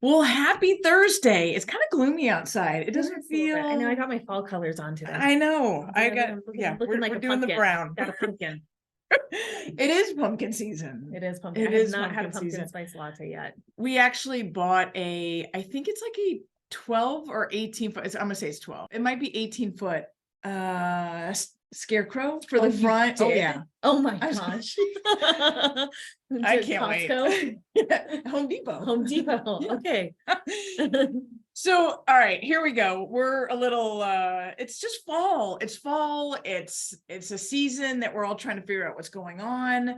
Well, happy Thursday. It's kind of gloomy outside. It doesn't feel. I know I got my fall colors on today. I know. I'm looking like we're a doing the pumpkin. brown. Got a pumpkin. It is pumpkin season. It is pumpkin. It I have is not had a pumpkin pumpkin season. spice latte yet. We actually bought I think it's like a 12 or 18 foot. I'm gonna say it's 12. It might be 18-foot scarecrow for the front. Oh yeah. Oh my gosh. I can't wait. Home Depot. Home Depot. Yeah. Okay. So, all right, here we go. We're a little, it's just fall. It's fall. It's a season that we're all trying to figure out what's going on,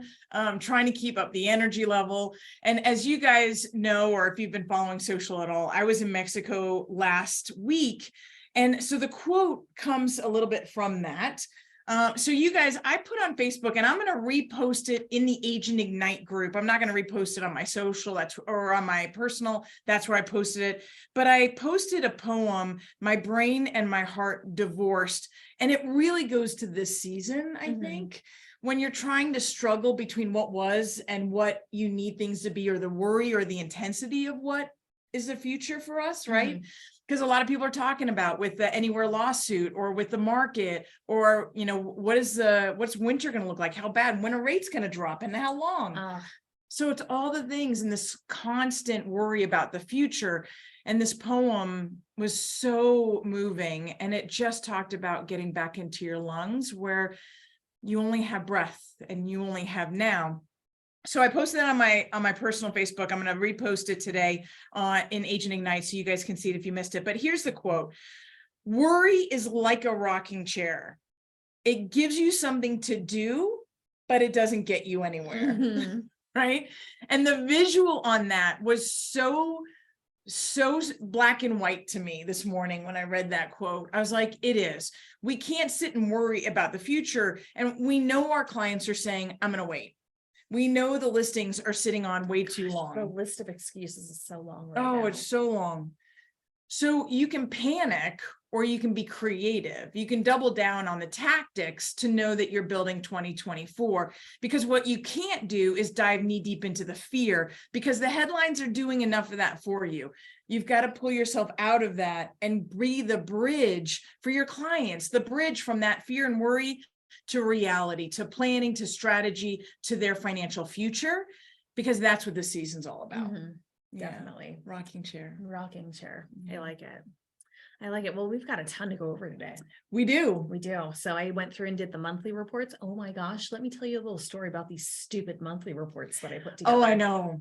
trying to keep up the energy level. And as you guys know, or if you've been following social at all, I was in Mexico last week. And so the quote comes a little bit from that. So you guys, I put on Facebook, and I'm going to repost it in the Agent Ignite group. I'm not going to repost it on my social, or on my personal. That's where I posted it. But I posted a poem, "My Brain and My Heart Divorced," and it really goes to this season, I think, when you're trying to struggle between what was and what you need things to be, or the worry or the intensity of what is the future for us, right? Because a lot of people are talking about with the Anywhere lawsuit, or with the market, or, what's winter going to look like? How bad? When are rates going to drop, and how long? So it's all the things, and this constant worry about the future. And this poem was so moving, and it just talked about getting back into your lungs, where you only have breath and you only have now. So I posted that on my personal Facebook. I'm going to repost it today in Agent Ignite, so you guys can see it if you missed it. But here's the quote: "Worry is like a rocking chair. It gives you something to do, but it doesn't get you anywhere." Right? And the visual on that was so black and white to me this morning when I read that quote. I was like, it is. We can't sit and worry about the future. And we know our clients are saying, "I'm going to wait." We know the listings are sitting on way too long. The list of excuses is so long right now. Oh, it's so long. So you can panic, or you can be creative. You can double down on the tactics to know that you're building 2024, because what you can't do is dive knee deep into the fear, because the headlines are doing enough of that for you. You've got to pull yourself out of that and be the bridge for your clients, the bridge from that fear and worry to reality, to planning, to strategy, to their financial future, because that's what this season's all about. Definitely. Rocking chair. I like it. Well, we've got a ton to go over today. We do. So I went through and did the monthly reports. Oh my gosh, let me tell you a little story about these stupid monthly reports that I put together. Oh, I know.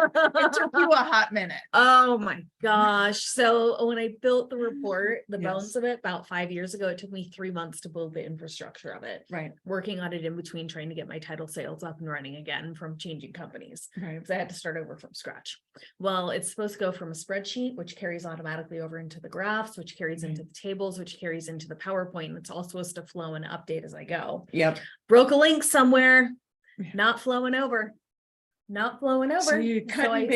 It took you a hot minute. Oh my gosh. So when I built the report, the Yes. bones of it about 5 years ago, it took me 3 months to build the infrastructure of it. Right. Working on it in between, trying to get my title sales up and running again from changing companies. Right. Because I had to start over from scratch. Well, it's supposed to go from a spreadsheet, which carries automatically over into the graphs, which carries into the tables, which carries into the PowerPoint. And it's all supposed to flow and update as I go. Yep. Broke a link somewhere, Yeah. not flowing over. So you cut and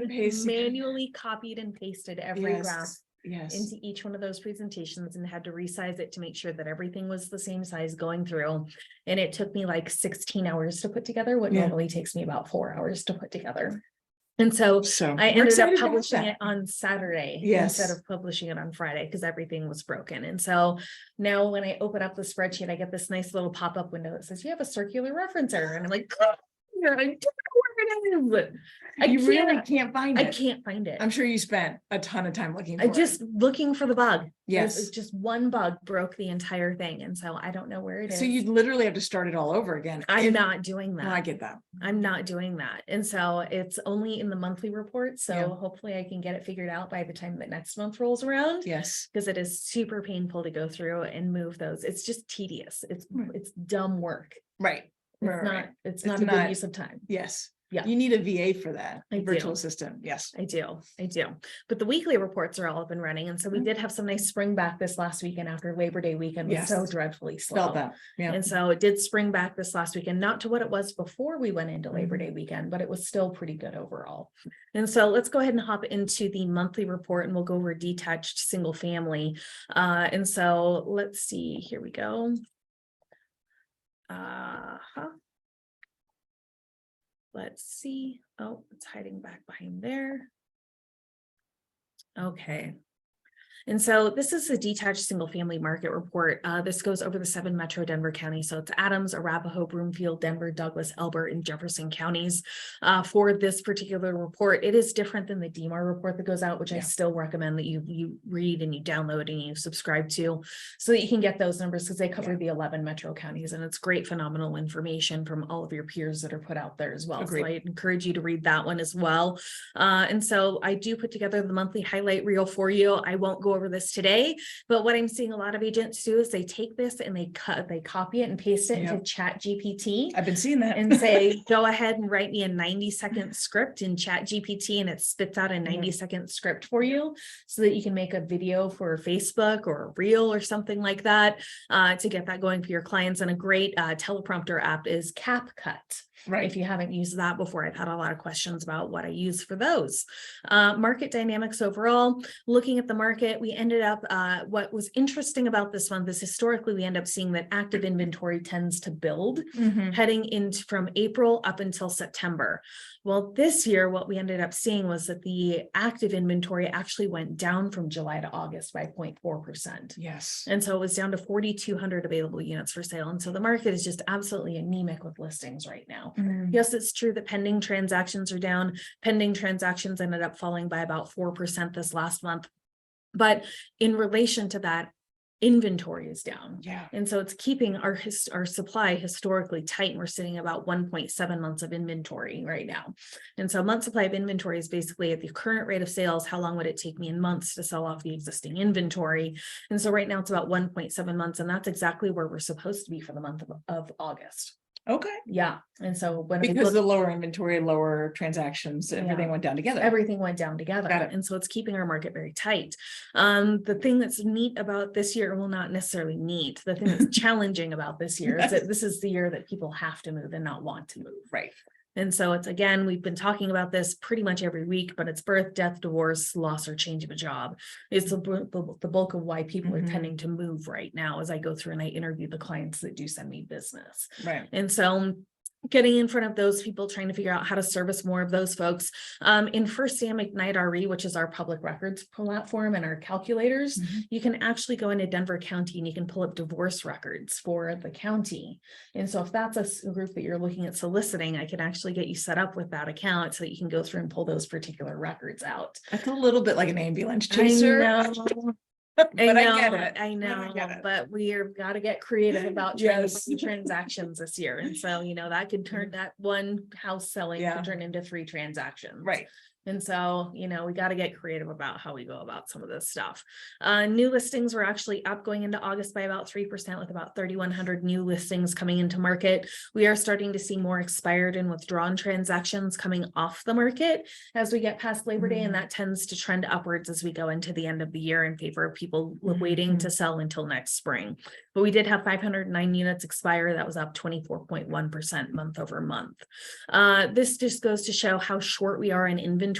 paste, manually copied and pasted every graph Yes. into each one of those presentations, and had to resize it to make sure that everything was the same size going through. And it took me like 16 hours to put together what normally takes me about 4 hours to put together. And so I ended up publishing it on Saturday instead of publishing it on Friday, because everything was broken. And so now when I open up the spreadsheet, I get this nice little pop-up window that says, "You have a circular reference error." And I'm like, I don't know where it is. You really can't find it. I can't find it. I'm sure you spent a ton of time looking for it. Just looking for the bug. Yes. It's just one bug broke the entire thing. And so I don't know where it is. So you literally have to start it all over again. I'm not doing that. No, I get that. I'm not doing that. And so it's only in the monthly report. So hopefully I can get it figured out by the time that next month rolls around. Yes. Because it is super painful to go through and move those. It's just tedious. It's dumb work. Right. It's not a good use of time. Yes. Yeah. You need a VA for that. Virtual do. assistant. Yes. I do. But the weekly reports are all up and running. And so we did have some nice spring back this last weekend after Labor Day weekend was so dreadfully slow. Felt that. Yeah. And so it did spring back this last weekend, not to what it was before we went into Labor Day weekend, but it was still pretty good overall. And so let's go ahead and hop into the monthly report, and we'll go over detached single family. And so let's see, here we go. let's see. Oh, it's hiding back behind there. Okay. And so this is a detached single family market report. This goes over the 7 metro Denver counties. So it's Adams, Arapahoe, Broomfield, Denver, Douglas, Elbert, and Jefferson counties. For this particular report, it is different than the DMAR report that goes out, which I still recommend that you read and you download and you subscribe to, so that you can get those numbers, because they cover the 11 metro counties, and it's great, phenomenal information from all of your peers that are put out there as well. Agreed. So I encourage you to read that one as well. And so I do put together the monthly highlight reel for you. I won't go over this today, but what I'm seeing a lot of agents do is they take this and they copy it and paste it into Chat GPT. I've been seeing that. And say, go ahead and write me a 90-second script in Chat GPT, and it spits out a 90-second script for you, so that you can make a video for Facebook or a reel or something like that, to get that going for your clients. And a great teleprompter app is CapCut. Right. If you haven't used that before, I've had a lot of questions about what I use for those. Market dynamics overall, looking at the market, we ended up, what was interesting about this month is historically we end up seeing that active inventory tends to build heading into from April up until September. Well, this year, what we ended up seeing was that the active inventory actually went down from July to August by 0.4%. Yes. And so it was down to 4,200 available units for sale. And so the market is just absolutely anemic with listings right now. Yes, it's true that pending transactions are down. Pending transactions ended up falling by about 4% this last month. But in relation to that, inventory is down. Yeah. And so it's keeping our supply historically tight. And we're sitting about 1.7 months of inventory right now. And so month supply of inventory is basically at the current rate of sales. How long would it take me in months to sell off the existing inventory? And so right now it's about 1.7 months. And that's exactly where we're supposed to be for the month of August. Okay. Yeah. And so when because the lower inventory, lower transactions, everything went down together. Everything went down together. Got it. And so it's keeping our market very tight. The thing that's neat about this year, well, not necessarily neat, the thing that's challenging about this year is that this is the year that people have to move and not want to move. Right. And so it's, again, we've been talking about this pretty much every week, but it's birth, death, divorce, loss, or change of a job. It's the bulk of why people are tending to move right now, as I go through and I interview the clients that do send me business. Right. And so getting in front of those people, trying to figure out how to service more of those folks. In First Sam Ignite RE, which is our public records platform and our calculators, you can actually go into Denver County and you can pull up divorce records for the county. And so if that's a group that you're looking at soliciting, I can actually get you set up with that account so that you can go through and pull those particular records out. That's a little bit like an ambulance chaser. I know. But I know, I get it. I know, get it. but we are got to get creative about trying to find transactions this year. And so, that could turn that one house selling could turn into 3 transactions. Right. And so, we got to get creative about how we go about some of this stuff. New listings were actually up going into August by about 3%, with about 3,100 new listings coming into market. We are starting to see more expired and withdrawn transactions coming off the market as we get past Labor Day, and that tends to trend upwards as we go into the end of the year in favor of people waiting to sell until next spring. But we did have 509 units expire. That was up 24.1% month over month. This just goes to show how short we are in inventory.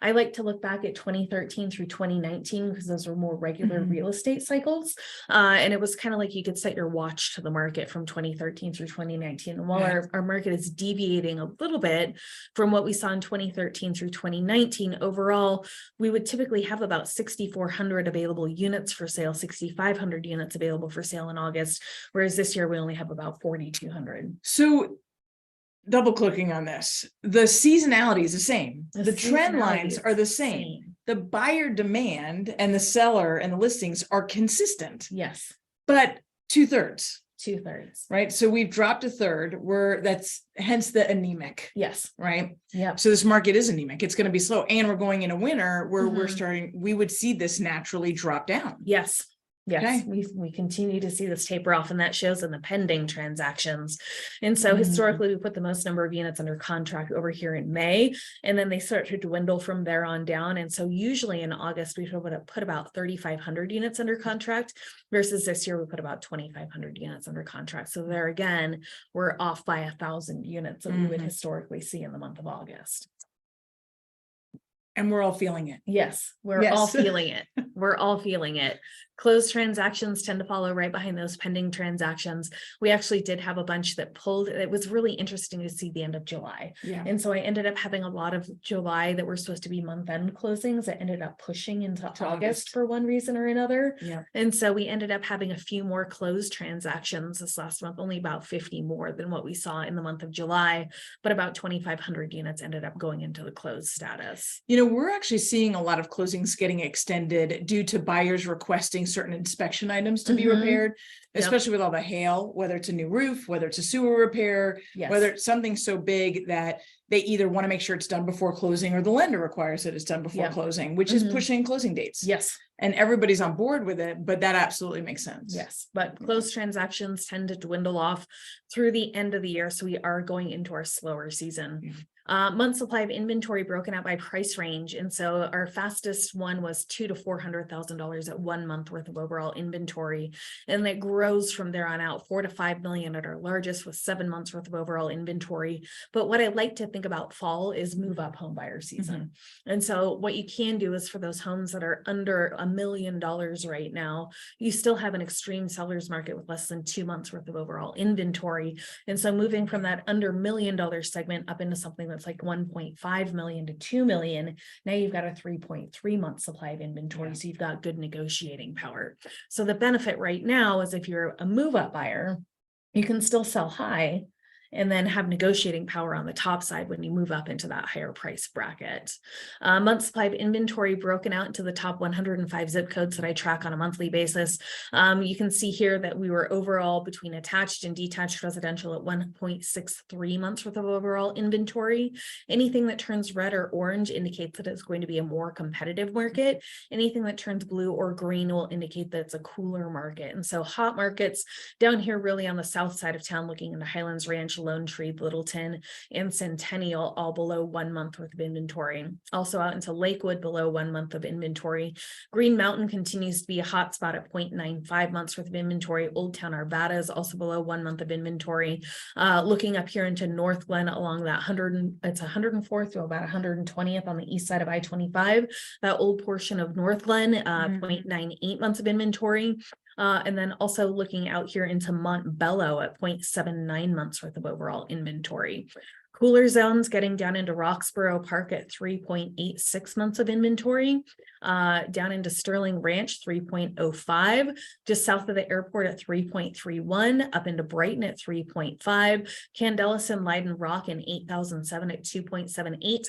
I like to look back at 2013 through 2019 because those were more regular real estate cycles. And it was kind of like you could set your watch to the market from 2013 through 2019. And while our market is deviating a little bit from what we saw in 2013 through 2019, overall, we would typically have about 6,400 available units for sale, 6,500 units available for sale in August, whereas this year we only have about 4,200. So double clicking on this, the seasonality is the same. The trend lines are the same. The buyer demand and the seller and the listings are consistent. Yes. But 2/3. 2/3. Right. So we've dropped 1/3. That's hence the anemic. Yes. Right. Yeah. So this market is anemic. It's going to be slow. And we're going in a winter where we would see this naturally drop down. Yes. Yes, Okay. we continue to see this taper off, and that shows in the pending transactions. And so historically, we put the most number of units under contract over here in May, and then they start to dwindle from there on down. And so usually in August, we would put about 3,500 units under contract, versus this year we put about 2,500 units under contract. So there again, we're off by 1,000 units that we would historically see in the month of August. And we're all feeling it. Yes, we're all feeling it. We're all feeling it. Closed transactions tend to follow right behind those pending transactions. We actually did have a bunch that pulled. It was really interesting to see the end of July. Yeah. And so I ended up having a lot of July that were supposed to be month-end closings that ended up pushing into August for one reason or another. Yeah. And so we ended up having a few more closed transactions this last month, only about 50 more than what we saw in the month of July, but about 2,500 units ended up going into the closed status. You know, we're actually seeing a lot of closings getting extended due to buyers requesting certain inspection items to be repaired, especially with all the hail, whether it's a new roof, whether it's a sewer repair, whether it's something so big that they either want to make sure it's done before closing or the lender requires that it's done before closing, which is pushing closing dates. Yes. And everybody's on board with it, but that absolutely makes sense. Yes, but closed transactions tend to dwindle off through the end of the year. So we are going into our slower season. Month supply of inventory broken out by price range. And so our fastest one was $200,000 to $400,000 at 1 month worth of overall inventory. And it grows from there on out, 4 to 5 million at our largest with 7 months worth of overall inventory. But what I like to think about fall is move up home buyer season. And so what you can do is for those homes that are under $1 million right now, you still have an extreme seller's market with less than 2 months worth of overall inventory. And so moving from that under $1 million segment up into something that's like 1.5 million to 2 million, now you've got a 3.3 month supply of inventory. So you've got good negotiating power. So the benefit right now is if you're a move up buyer, you can still sell high and then have negotiating power on the top side when you move up into that higher price bracket. Month supply of inventory broken out into the top 105 zip codes that I track on a monthly basis. You can see here that we were overall between attached and detached residential at 1.63 months worth of overall inventory. Anything that turns red or orange indicates that it's going to be a more competitive market. Anything that turns blue or green will indicate that it's a cooler market. And so hot markets down here really on the south side of town, looking into Highlands Ranch, Lone Tree, Littleton, and Centennial, all below 1 month worth of inventory. Also out into Lakewood, below 1 month of inventory. Green Mountain continues to be a hot spot at 0.95 months worth of inventory. Old Town Arvada is also below 1 month of inventory. Looking up here into North Glen along that 104th to about 120th on the east side of I-25. That old portion of North Glen, 0.98 months of inventory. And then also looking out here into Montbello at 0.79 months worth of overall inventory. Cooler zones getting down into Roxborough Park at 3.86 months of inventory, down into Sterling Ranch 3.05, just south of the airport at 3.31, up into Brighton at 3.5, Candelas and Leiden Rock in 8007 at 2.78.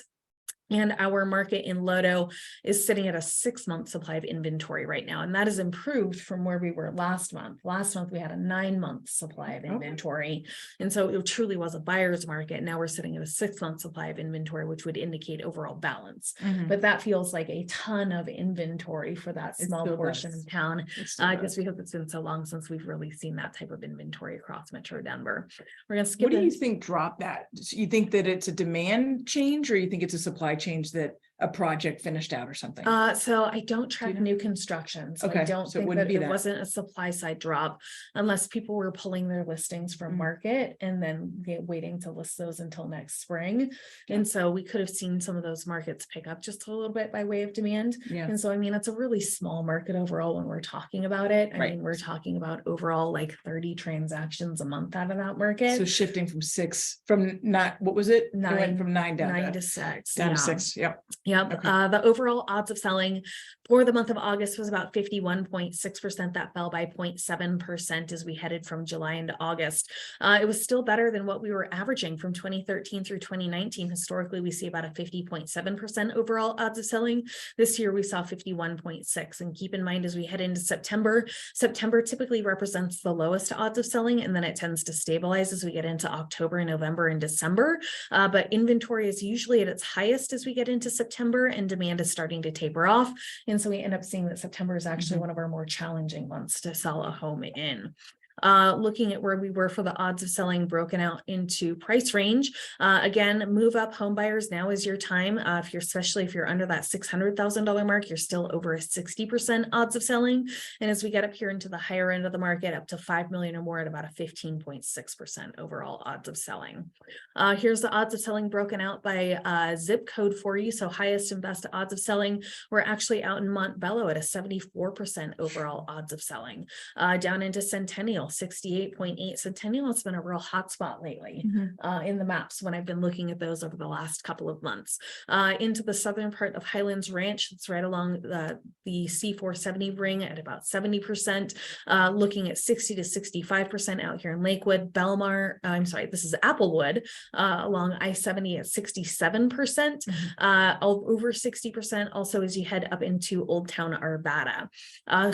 And our market in Lodo is sitting at a 6 month supply of inventory right now. And that has improved from where we were last month. Last month, we had a 9 month supply of inventory. And so it truly was a buyer's market. Now we're sitting at a 6 month supply of inventory, which would indicate overall balance. But that feels like a ton of inventory for that small portion of town. Just because it's been so long since we've really seen that type of inventory across Metro Denver. We're going to skip. What do you think dropped that? You think that it's a demand change, or you think it's a supply change that a project finished out or something? So I don't track new construction. So I don't think that it wasn't a supply side drop unless people were pulling their listings from market and then waiting to list those until next spring. And so we could have seen some of those markets pick up just a little bit by way of demand. And so, I mean, it's a really small market overall when we're talking about it. I mean, we're talking about overall like 30 transactions a month out of that market. So shifting from not, what was it? Nine, went from 9 down 9 to 6. Down to 6. Yep. Yep. The overall odds of selling for the month of August was about 51.6%. That fell by 0.7% as we headed from July into August. It was still better than what we were averaging from 2013 through 2019. Historically, we see about a 50.7% overall odds of selling. This year, we saw 51.6%. And keep in mind, as we head into September, September typically represents the lowest odds of selling, and then it tends to stabilize as we get into October, November, and December. But inventory is usually at its highest as we get into September, and demand is starting to taper off. And so we end up seeing that September is actually one of our more challenging months to sell a home in. Looking at where we were for the odds of selling broken out into price range. Again, move up home buyers, now is your time. Especially if you're under that $600,000 mark, you're still over a 60% odds of selling. And as we get up here into the higher end of the market, up to 5 million or more, at about a 15.6% overall odds of selling. Here's the odds of selling broken out by zip code for you. So highest and best odds of selling, we're actually out in Montbello at a 74% overall odds of selling. Down into Centennial, 68.8. Centennial has been a real hot spot lately in the maps when I've been looking at those over the last couple of months. Into the southern part of Highlands Ranch, it's right along the C470 ring at about 70%, looking at 60 to 65% out here in Lakewood. Belmar, I'm sorry, this is Applewood, along I-70 at 67%, over 60% also as you head up into Old Town Arvada.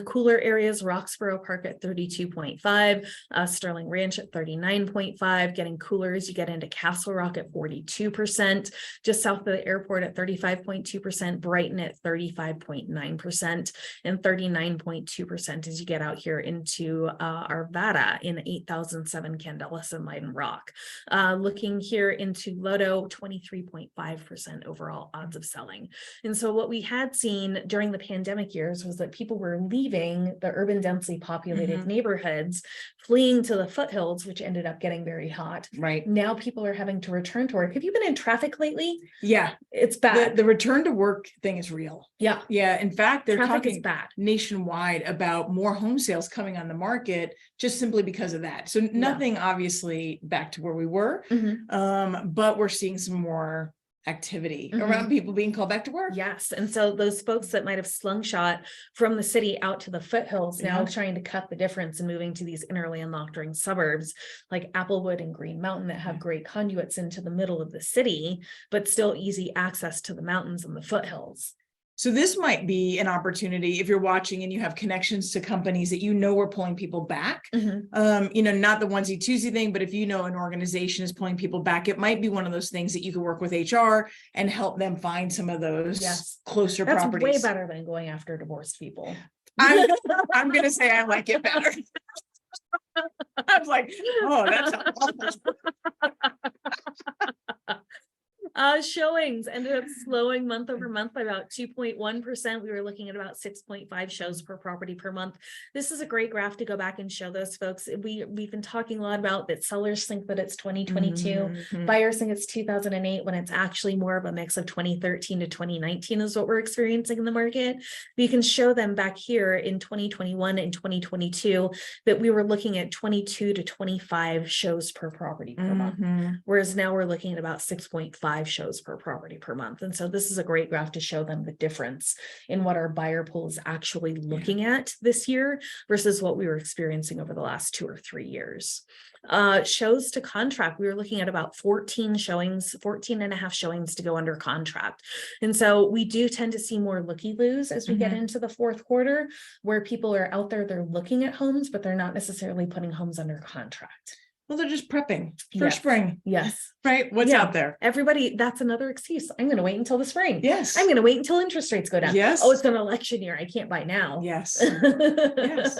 Cooler areas, Roxborough Park at 32.5, Sterling Ranch at 39.5, getting cooler as you get into Castle Rock at 42%, just south of the airport at 35.2%, Brighton at 35.9%, and 39.2% as you get out here into Arvada in 8007 Candelas and Leiden Rock. Looking here into Lodo, 23.5% overall odds of selling. And so what we had seen during the pandemic years was that people were leaving the urban densely populated neighborhoods, fleeing to the foothills, which ended up getting very hot. Right. Now people are having to return to work. Have you been in traffic lately? Yeah. It's bad. The return to work thing is real. Yeah. Yeah. In fact, they're Traffic talking is bad nationwide about more home sales coming on the market just simply because of that. So nothing obviously back to where we were, but we're seeing some more activity around people being called back to work. Yes. And so those folks that might have slungshot from the city out to the foothills now trying to cut the difference and moving to these inner landlocked ring suburbs like Applewood and Green Mountain that have great conduits into the middle of the city, but still easy access to the mountains and the foothills. So this might be an opportunity if you're watching and you have connections to companies that you know are pulling people back, not the onesie twosie thing, but if you know an organization is pulling people back, it might be one of those things that you could work with HR and help them find some of those closer properties. Way better than going after divorced people. I'm going to say I like it better. I was like, oh, that's showings ended up slowing month over month by about 2.1%. We were looking at about 6.5 shows per property per month. This is a great graph to go back and show those folks. We've been talking a lot about that sellers think that it's 2022. Buyers think it's 2008 when it's actually more of a mix of 2013 to 2019 is what we're experiencing in the market. But you can show them back here in 2021 and 2022 that we were looking at 22 to 25 shows per property per month. Whereas now we're looking at about 6.5 shows per property per month. And so this is a great graph to show them the difference in what our buyer pool is actually looking at this year versus what we were experiencing over the last 2 or 3 years. Shows to contract, we were looking at about 14 and a half showings to go under contract. And so we do tend to see more looky-loos as we get into the fourth quarter, where people are out there, they're looking at homes, but they're not necessarily putting homes under contract. Well, they're just prepping for spring. Yes. Right. What's out there? Everybody, that's another excuse. I'm going to wait until the spring. Yes. I'm going to wait until interest rates go down. Yes. Oh, it's an election year. I can't buy now. Yes. Yes.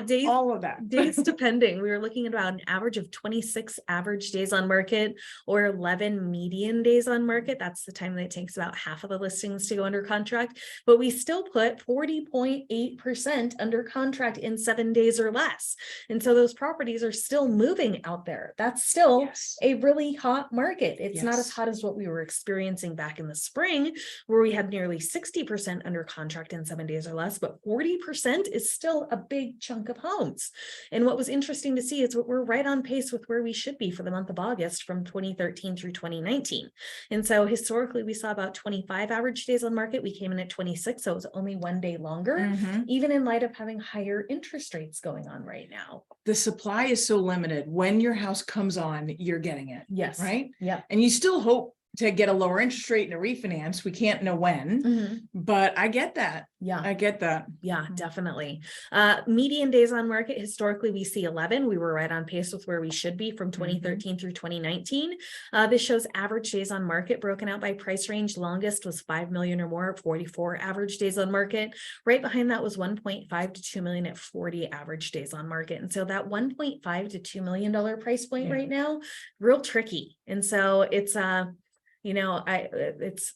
Days, all of that. Days depending. We were looking at about an average of 26 average days on market or 11 median days on market. That's the time that it takes about half of the listings to go under contract, but we still put 40.8% under contract in 7 days or less. And so those properties are still moving out there. That's still a really hot market. It's not as hot as what we were experiencing back in the spring, where we had nearly 60% under contract in 7 days or less, but 40% is still a big chunk of homes. And what was interesting to see is we're right on pace with where we should be for the month of August from 2013 through 2019. And so historically, we saw about 25 average days on market. We came in at 26, so it was only 1 day longer, even in light of having higher interest rates going on right now. The supply is so limited. When your house comes on, you're getting it. Yes. Right? Yeah. And you still hope to get a lower interest rate and a refinance. We can't know when, but I get that. Yeah. I get that. Yeah, definitely. Median days on market, historically, we see 11. We were right on pace with where we should be from 2013 through 2019. This shows average days on market broken out by price range. Longest was 5 million or more, 44 average days on market. Right behind that was 1.5 to 2 million at 40 average days on market. And so that 1.5 to $2 million price point right now, real tricky. And so it's, it's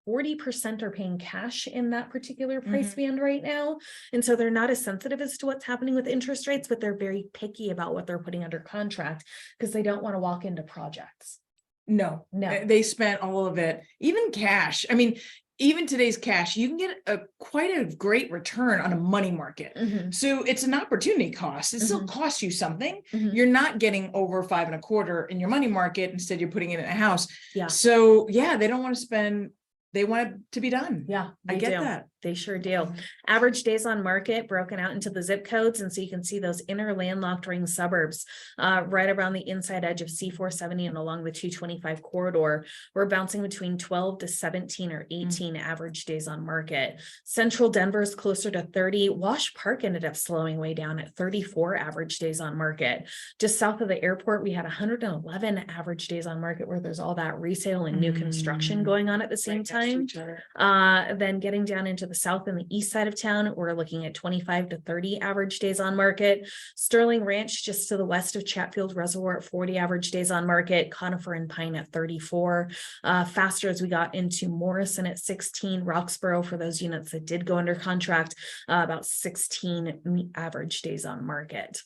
40% are paying cash in that particular price band right now. And so they're not as sensitive as to what's happening with interest rates, but they're very picky about what they're putting under contract because they don't want to walk into projects. No, they spent all of it, even cash. I mean, even today's cash, you can get quite a great return on a money market. So it's an opportunity cost. It still costs you something. You're not getting over 5.25 in your money market. Instead, you're putting it in a house. Yeah. So yeah, they don't want to spend. They want it to be done. Yeah, I get that. They sure do. Average days on market broken out into the zip codes. And so you can see those inner landlocked ring suburbs right around the inside edge of C470 and along the 225 corridor. We're bouncing between 12 to 17 or 18 average days on market. Central Denver is closer to 30. Wash Park ended up slowing way down at 34 average days on market. Just south of the airport, we had 111 average days on market where there's all that resale and new construction going on at the same time. Then getting down into the south and the east side of town, we're looking at 25 to 30 average days on market. Sterling Ranch, just to the west of Chatfield Reservoir, at 40 average days on market. Conifer and Pine at 34. Faster as we got into Morrison at 16. Roxborough, for those units that did go under contract, about 16 average days on market.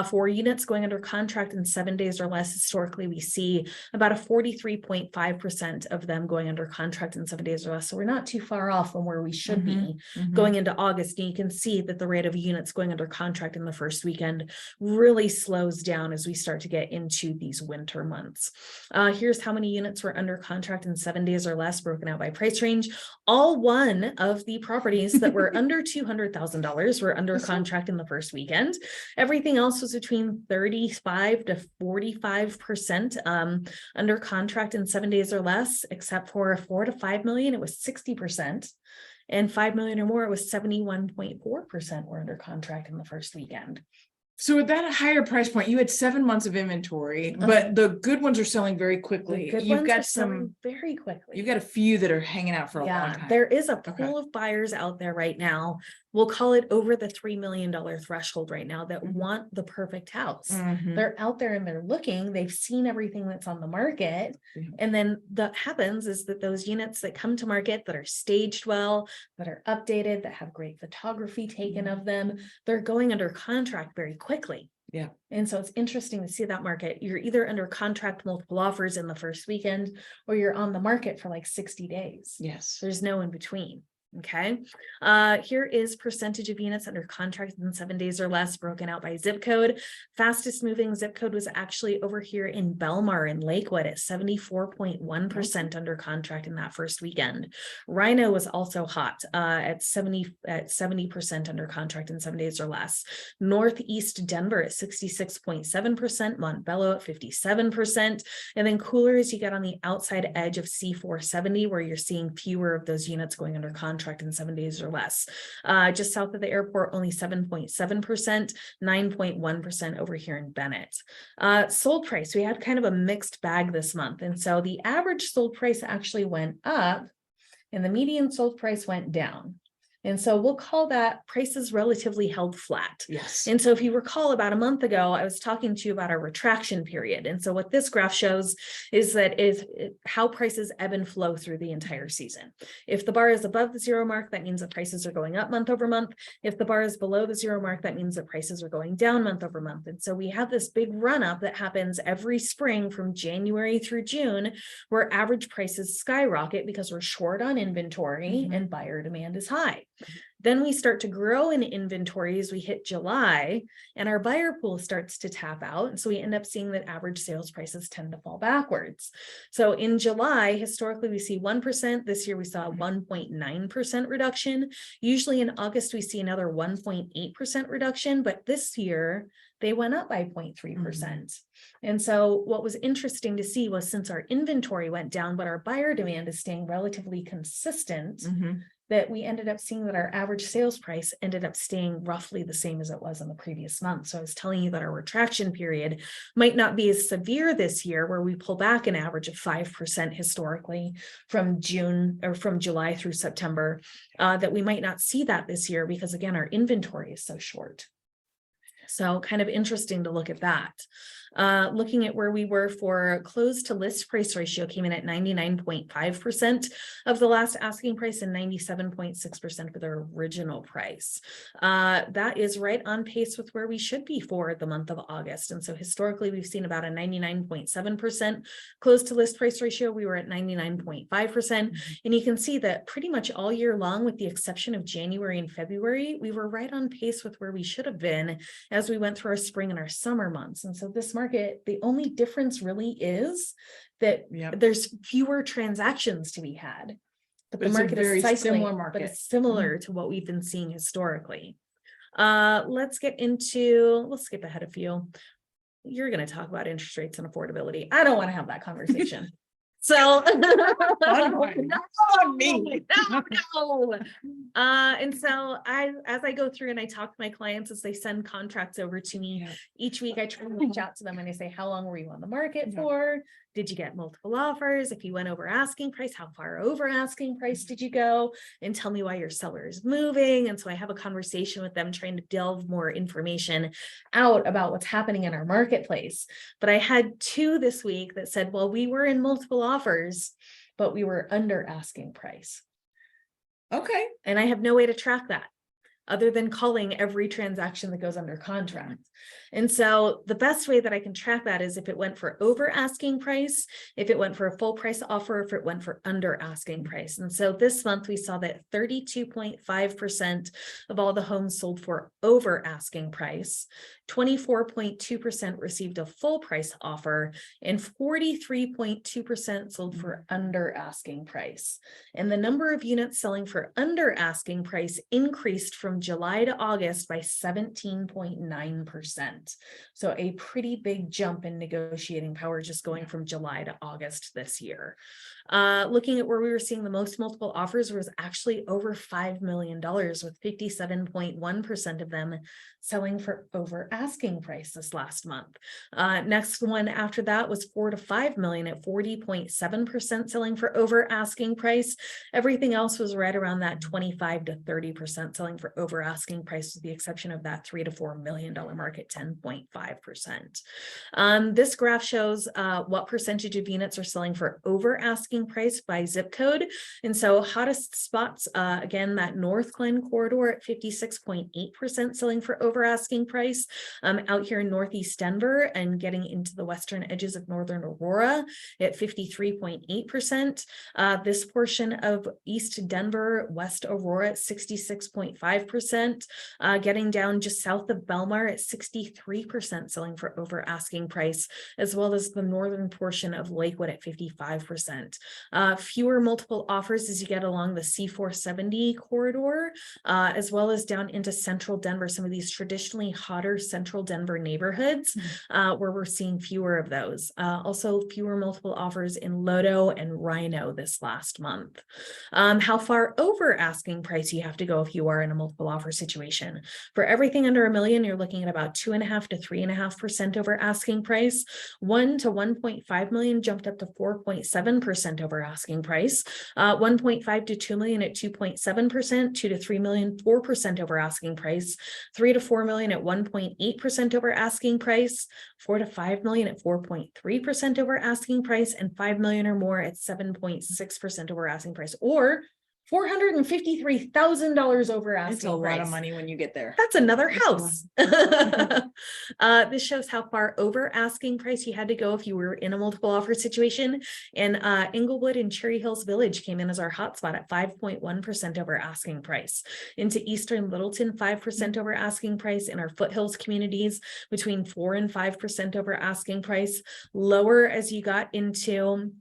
For units going under contract in 7 days or less, historically, we see about a 43.5% of them going under contract in 7 days or less. So we're not too far off from where we should be going into August. And you can see that the rate of units going under contract in the first weekend really slows down as we start to get into these winter months. Here's how many units were under contract in 7 days or less, broken out by price range. All one of the properties that were under $200,000 were under contract in the first weekend. Everything else was between 35 to 45% under contract in 7 days or less, except for 4 to 5 million, it was 60%. And 5 million or more, it was 71.4% were under contract in the first weekend. So at that higher price point, you had 7 months of inventory, but the good ones are selling very quickly. You've got some very quickly. You've got a few that are hanging out for a long time. There is a pool of buyers out there right now. We'll call it over the $3 million threshold right now that want the perfect house. They're out there and they're looking, they've seen everything that's on the market. And then that happens is that those units that come to market that are staged well, that are updated, that have great photography taken of them, they're going under contract very quickly. Yeah. And so it's interesting to see that market. You're either under contract multiple offers in the first weekend, or you're on the market for like 60 days. Yes. There's no in between. Okay. Here is percentage of units under contract in 7 days or less, broken out by zip code. Fastest moving zip code was actually over here in Belmar in Lakewood at 74.1% under contract in that first weekend. Rhino was also hot at 70% under contract in 7 days or less. Northeast Denver at 66.7%, Montbello at 57%, and then cooler as you get on the outside edge of C470, where you're seeing fewer of those units going under contract in 7 days or less. Just south of the airport, only 7.7%, 9.1% over here in Bennett. Sold price, we had kind of a mixed bag this month. And so the average sold price actually went up and the median sold price went down. And so we'll call that prices relatively held flat. Yes. And so if you recall, about a month ago, I was talking to you about our retraction period. And so what this graph shows is that how prices ebb and flow through the entire season. If the bar is above the zero mark, that means that prices are going up month over month. If the bar is below the zero mark, that means that prices are going down month over month. And so we have this big run up that happens every spring from January through June, where average prices skyrocket because we're short on inventory and buyer demand is high. Then we start to grow in inventory as we hit July, and our buyer pool starts to tap out. And so we end up seeing that average sales prices tend to fall backwards. So in July, historically, we see 1%. This year, we saw a 1.9% reduction. Usually in August, we see another 1.8% reduction, but this year they went up by 0.3%. And so what was interesting to see was, since our inventory went down, but our buyer demand is staying relatively consistent, that we ended up seeing that our average sales price ended up staying roughly the same as it was in the previous month. So I was telling you that our retraction period might not be as severe this year, where we pull back an average of 5% historically from June or from July through September, that we might not see that this year because, again, our inventory is so short. So kind of interesting to look at that. Looking at where we were for close to list price ratio, came in at 99.5% of the last asking price and 97.6% for the original price. That is right on pace with where we should be for the month of August. And so historically, we've seen about a 99.7% close to list price ratio. We were at 99.5%. And you can see that pretty much all year long, with the exception of January and February, we were right on pace with where we should have been as we went through our spring and our summer months. And so this market, the only difference really is that there's fewer transactions to be had. But the market is cycling, but it's similar to what we've been seeing historically. Let's get into, we'll skip ahead a few. You're going to talk about interest rates and affordability. I don't want to have that conversation. So on me. No. And so as I go through and I talk to my clients as they send contracts over to me, each week I try to reach out to them and I say, how long were you on the market for? Did you get multiple offers? If you went over asking price, how far over asking price did you go? And tell me why your seller is moving. And so I have a conversation with them, trying to delve more information out about what's happening in our marketplace. But I had two this week that said, well, we were in multiple offers, but we were under asking price. Okay. And I have no way to track that other than calling every transaction that goes under contract. And so the best way that I can track that is if it went for over asking price, if it went for a full price offer, if it went for under asking price. And so this month we saw that 32.5% of all the homes sold for over asking price, 24.2% received a full price offer, and 43.2% sold for under asking price. And the number of units selling for under asking price increased from July to August by 17.9%. So a pretty big jump in negotiating power just going from July to August this year. Looking at where we were seeing the most multiple offers was actually over $5 million, with 57.1% of them selling for over asking price this last month. Next one after that was 4 to 5 million at 40.7% selling for over asking price. Everything else was right around that 25 to 30% selling for over asking price, with the exception of that $3 to $4 million market, 10.5%. This graph shows what percentage of units are selling for over asking price by zip code. And so hottest spots, again, that North Glen corridor at 56.8% selling for over asking price. Out here in Northeast Denver and getting into the western edges of Northern Aurora at 53.8%. This portion of East Denver, West Aurora at 66.5%. Getting down just south of Belmar at 63% selling for over asking price, as well as the northern portion of Lakewood at 55%. Fewer multiple offers as you get along the C470 corridor, as well as down into central Denver, some of these traditionally hotter central Denver neighborhoods, where we're seeing fewer of those. Also fewer multiple offers in Lodo and Rhino this last month. How far over asking price you have to go if you are in a multiple offer situation. For everything under $1 million, you're looking at about 2.5 to 3.5% over asking price. 1 to 1.5 million jumped up to 4.7% over asking price. 1.5 to 2 million at 2.7%, 2 to 3 million, 4% over asking price, 3 to 4 million at 1.8% over asking price, 4 to 5 million at 4.3% over asking price, and 5 million or more at 7.6% over asking price, or $453,000 over asking It's a lot price. of money when you get there. That's another That's a house. This shows how far over asking price you had to go if you were in a multiple offer situation. And Inglewood and Cherry Hills Village came in as our hotspot at 5.1% over asking price. Into Eastern Littleton, 5% over asking price. In our foothills communities, between 4 and 5% over asking price. Lower as you got into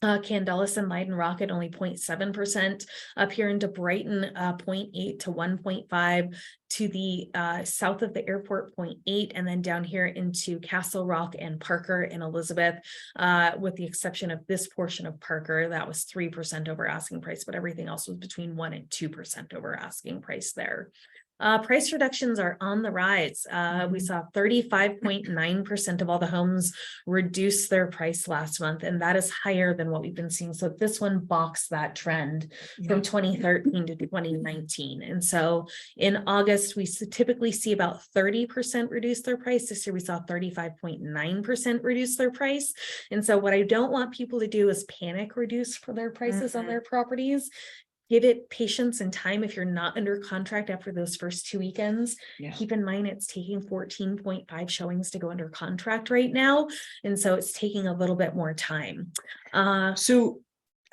Candelas and Leiden Rock at only 0.7%, up here into Brighton, 0.8 to 1.5, to the south of the airport, 0.8, and then down here into Castle Rock and Parker and Elizabeth, with the exception of this portion of Parker, that was 3% over asking price, but everything else was between 1 and 2% over asking price there. Price reductions are on the rise. We saw 35.9% of all the homes reduce their price last month, and that is higher than what we've been seeing. So this one boxed that trend from 2013 to 2019. And so in August, we typically see about 30% reduce their price. This year we saw 35.9% reduce their price. And so what I don't want people to do is panic reduce for their prices on their properties. Give it patience and time. If you're not under contract after those first 2 weekends, keep in mind it's taking 14.5 showings to go under contract right now. And so it's taking a little bit more time. So,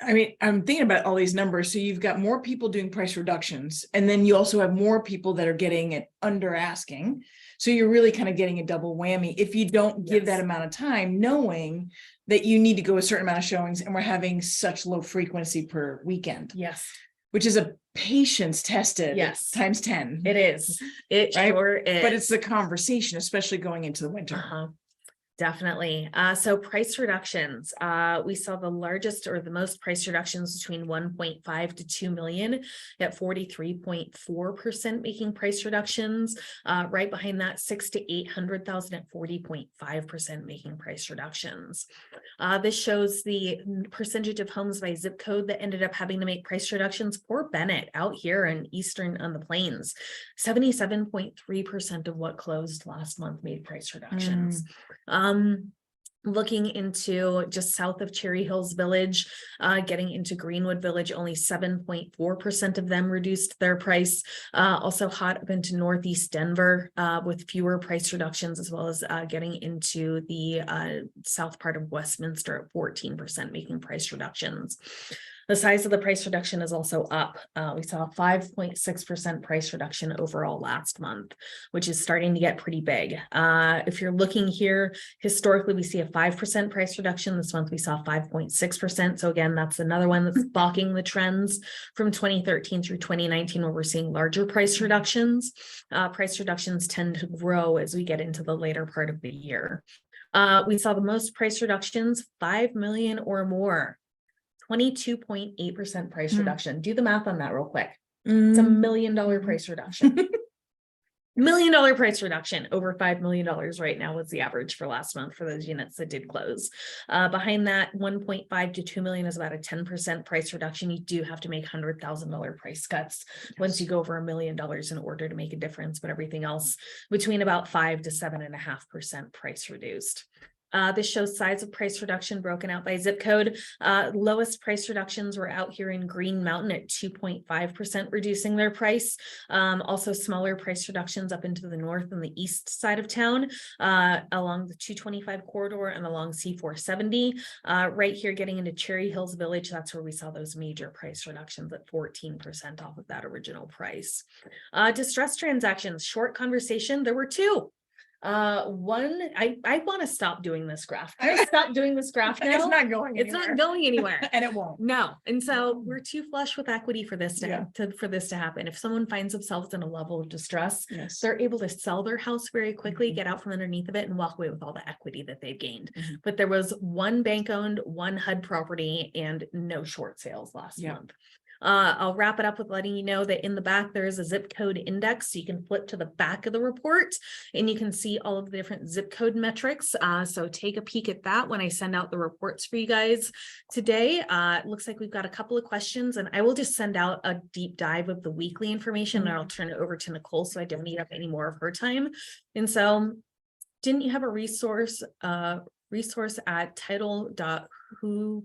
I mean, I'm thinking about all these numbers. So you've got more people doing price reductions, and then you also have more people that are getting it under asking. So you're really kind of getting a double whammy if you don't give that amount of time, knowing that you need to go a certain amount of showings and we're having such low frequency per weekend. Yes. Which is a patience tested times 10. It is. It sure is. But it's the conversation, especially going into the winter. Definitely. So price reductions, we saw the largest or the most price reductions between 1.5 to 2 million at 43.4% making price reductions. Right behind that, 6 to 800,000 at 40.5% making price reductions. This shows the percentage of homes by zip code that ended up having to make price reductions. Poor Bennett out here in Eastern on the Plains, 77.3% of what closed last month made price reductions. Looking into just south of Cherry Hills Village, getting into Greenwood Village, only 7.4% of them reduced their price. Also hot up into Northeast Denver with fewer price reductions, as well as getting into the south part of Westminster at 14% making price reductions. The size of the price reduction is also up. We saw a 5.6% price reduction overall last month, which is starting to get pretty big. If you're looking here, historically, we see a 5% price reduction. This month, we saw 5.6%. So again, that's another one that's bucking the trends from 2013 through 2019, where we're seeing larger price reductions. Price reductions tend to grow as we get into the later part of the year. We saw the most price reductions, 5 million or more. 22.8% price reduction. Do the math on that real quick. It's $1 million price reduction. $1 million price reduction. Over $5 million right now was the average for last month for those units that did close. Behind that, 1.5 to 2 million is about a 10% price reduction. You do have to make $100,000 price cuts once you go over $1 million in order to make a difference, but everything else between about 5 to 7.5% price reduced. This shows size of price reduction broken out by zip code. Lowest price reductions were out here in Green Mountain at 2.5% reducing their price. Also smaller price reductions up into the north and the east side of town, along the 225 corridor and along C470. Right here getting into Cherry Hills Village, that's where we saw those major price reductions at 14% off of that original price. Distress transactions, short conversation, there were two. One, I want to stop doing this graph. I stop doing this graph now. It's not going anywhere. It's not going anywhere. And it won't. No. And so we're too flush with equity for this for this to happen. If someone finds themselves in a level of distress, they're able to sell their house very quickly, get out from underneath of it, and walk away with all the equity that they've gained. But there was one bank owned, one HUD property, and no short sales last month. I'll wrap it up with letting you know that in the back, there is a zip code index. So you can flip to the back of the report and you can see all of the different zip code metrics. So take a peek at that when I send out the reports for you guys today. It looks like we've got a couple of questions, and I will just send out a deep dive of the weekly information and I'll turn it over to Nicole so I don't eat up any more of her time. And so didn't you have a resource at title.who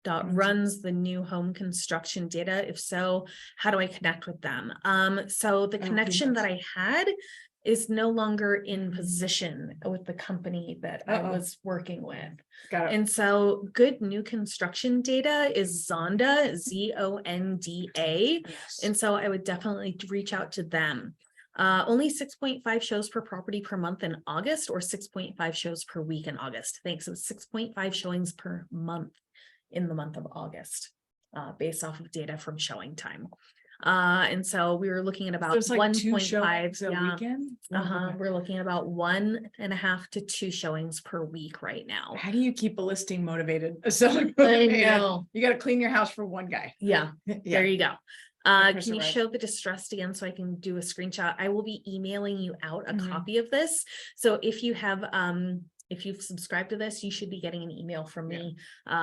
runs the new home construction data? If so, how do I connect with them? So the connection that I had is no longer in position with the company that I was working with. Got it. And so good new construction data is Zonda, Zonda. Yes. And so I would definitely reach out to them. Only 6.5 shows per property per month in August, or 6.5 shows per week in August. Thanks. So 6.5 showings per month in the month of August, based off of data from showing time. And so we were looking at about So it's like 2 1.5 showings a weekend. We're looking at about 1.5 to 2 showings per week right now. How do you keep a listing motivated? A seller I motivated? know. You got to clean your house for one guy. Yeah, Yeah. there you go. Chris Can you arrived. show the distressed again so I can do a screenshot? I will be emailing you out a Mhm. copy of this. So if you have, if you've subscribed to this, you should be getting an email from me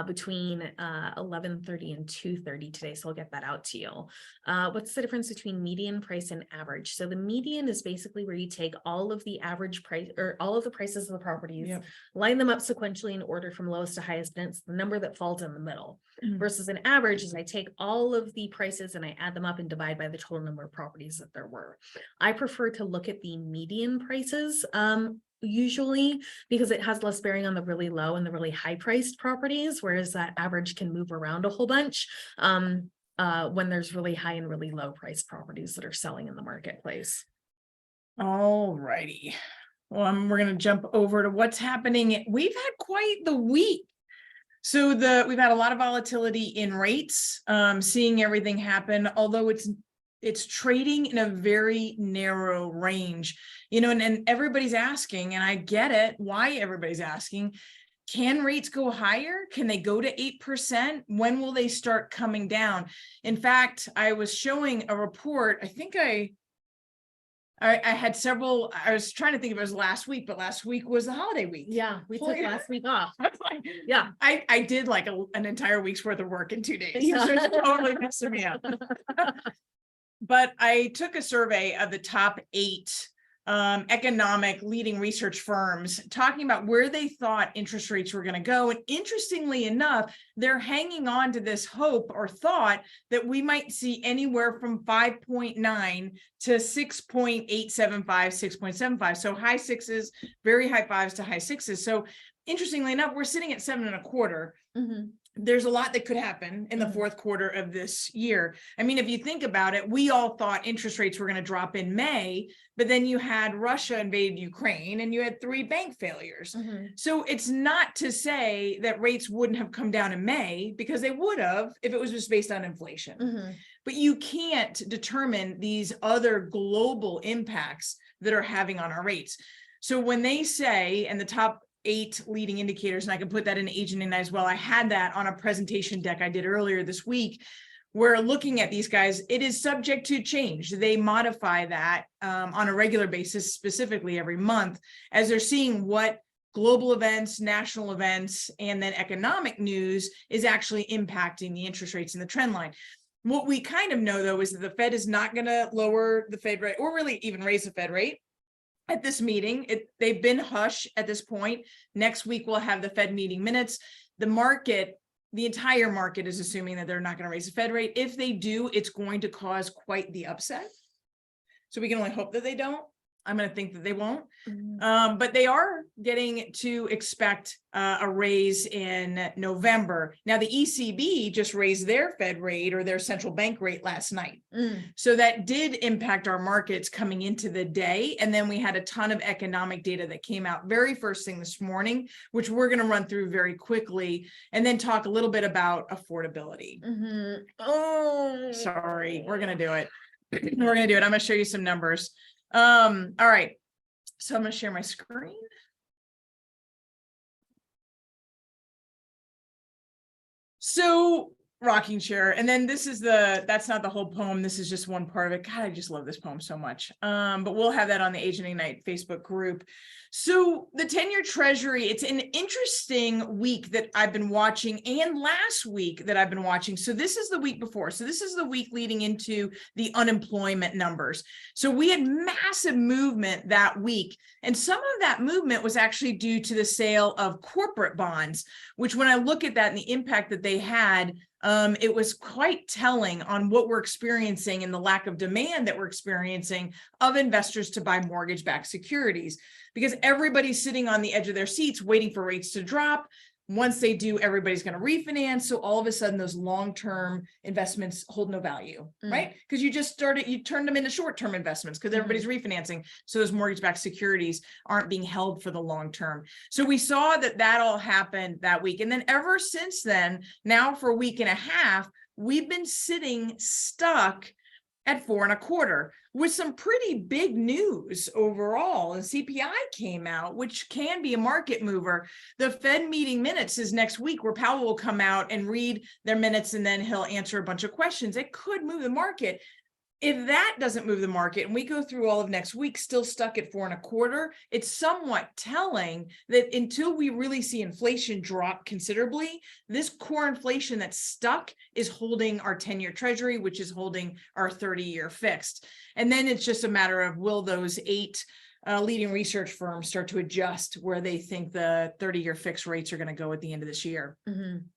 between 11:30 and 2:30 today. So I'll get that out to you. What's the difference between median price and average? So the median is basically where you take all of the average price or all of the prices of the properties, Yep. line them up sequentially in order from lowest to highest, and it's the number that falls in the middle. Mhm. Versus an average is I take all of the prices and I add them up and divide by the total number of properties that there were. I prefer to look at the median prices usually because it has less bearing on the really low and the really high priced properties, whereas that average can move around a whole bunch when there's really high and really low priced properties that are selling in the marketplace. All righty. Well, we're going to jump over to what's happening. We've had quite the week. So we've had a lot of volatility in rates, seeing everything happen, although it's trading in a very narrow range, and everybody's asking, and I get it, why everybody's asking, can rates go higher? Can they go to 8%? When will they start coming down? In fact, I was showing a report. I think I had several. I was trying to think if it was last week, but last week was the holiday week. Yeah, we took last week off. Yeah, I did like an entire week's worth of work in 2 days. So it's totally messing me up. But I took a survey of the top 8 economic leading research firms talking about where they thought interest rates were going to go. And interestingly enough, they're hanging on to this hope or thought that we might see anywhere from 5.9 to 6.875, 6.75. So high 6s, very high 5s to high 6s. So interestingly enough, we're sitting at 7.25. Mm-hmm. There's a lot that could happen in the fourth quarter of this year. I mean, if you think about it, we all thought interest rates were going to drop in May, but then you had Russia invade Ukraine and you had 3 bank failures. Mm-hmm. So it's not to say that rates wouldn't have come down in May, because they would have if it was just based on inflation. Mm-hmm. But you can't determine these other global impacts that are having on our rates. So when they say, and the top 8 leading indicators, and I can put that in Agent Ignite as well. I had that on a presentation deck I did earlier this week. We're looking at these guys. It is subject to change. They modify that on a regular basis, specifically every month, as they're seeing what global events, national events, and then economic news is actually impacting the interest rates and the trend line. What we kind of know, though, is that the Fed is not going to lower the Fed rate or really even raise the Fed rate at this meeting. They've been hush at this point. Next week, we'll have the Fed meeting minutes. The entire market is assuming that they're not going to raise the Fed rate. If they do, it's going to cause quite the upset. So we can only hope that they don't. I'm going to think that they won't. But they are getting to expect a raise in November. Now, the ECB just raised their Fed rate or their central bank rate last night. So that did impact our markets coming into the day. And then we had a ton of economic data that came out very first thing this morning, which we're going to run through very quickly and then talk a little bit about affordability. Mm-hmm. Oh, sorry. We're going to do it. We're going to do it. I'm going to show you some numbers. All right. So I'm going to share my screen. So rocking chair. And then this is that's not the whole poem. This is just one part of it. God, I just love this poem so much. But we'll have that on the Agent Ignite Facebook group. So the 10-year treasury, it's an interesting week that I've been watching, and last week that I've been watching. So this is the week before. So this is the week leading into the unemployment numbers. So we had massive movement that week. And some of that movement was actually due to the sale of corporate bonds, which when I look at that and the impact that they had, it was quite telling on what we're experiencing and the lack of demand that we're experiencing of investors to buy mortgage-backed securities, because everybody's sitting on the edge of their seats waiting for rates to drop. Once they do, everybody's going to refinance. So all of a sudden, those long-term investments hold no value, right? Because you turned them into short-term investments because everybody's refinancing. So those mortgage-backed securities aren't being held for the long term. So we saw that all happened that week. And then ever since then, now for a week and a half, we've been sitting stuck at 4.25, with some pretty big news overall. And CPI came out, which can be a market mover. The Fed meeting minutes is next week, where Powell will come out and read their minutes, and then he'll answer a bunch of questions. It could move the market. If that doesn't move the market and we go through all of next week still stuck at 4.25, it's somewhat telling that until we really see inflation drop considerably, this core inflation that's stuck is holding our 10-year treasury, which is holding our 30-year fixed. And then it's just a matter of, will those 8 leading research firms start to adjust where they think the 30-year fixed rates are going to go at the end of this year.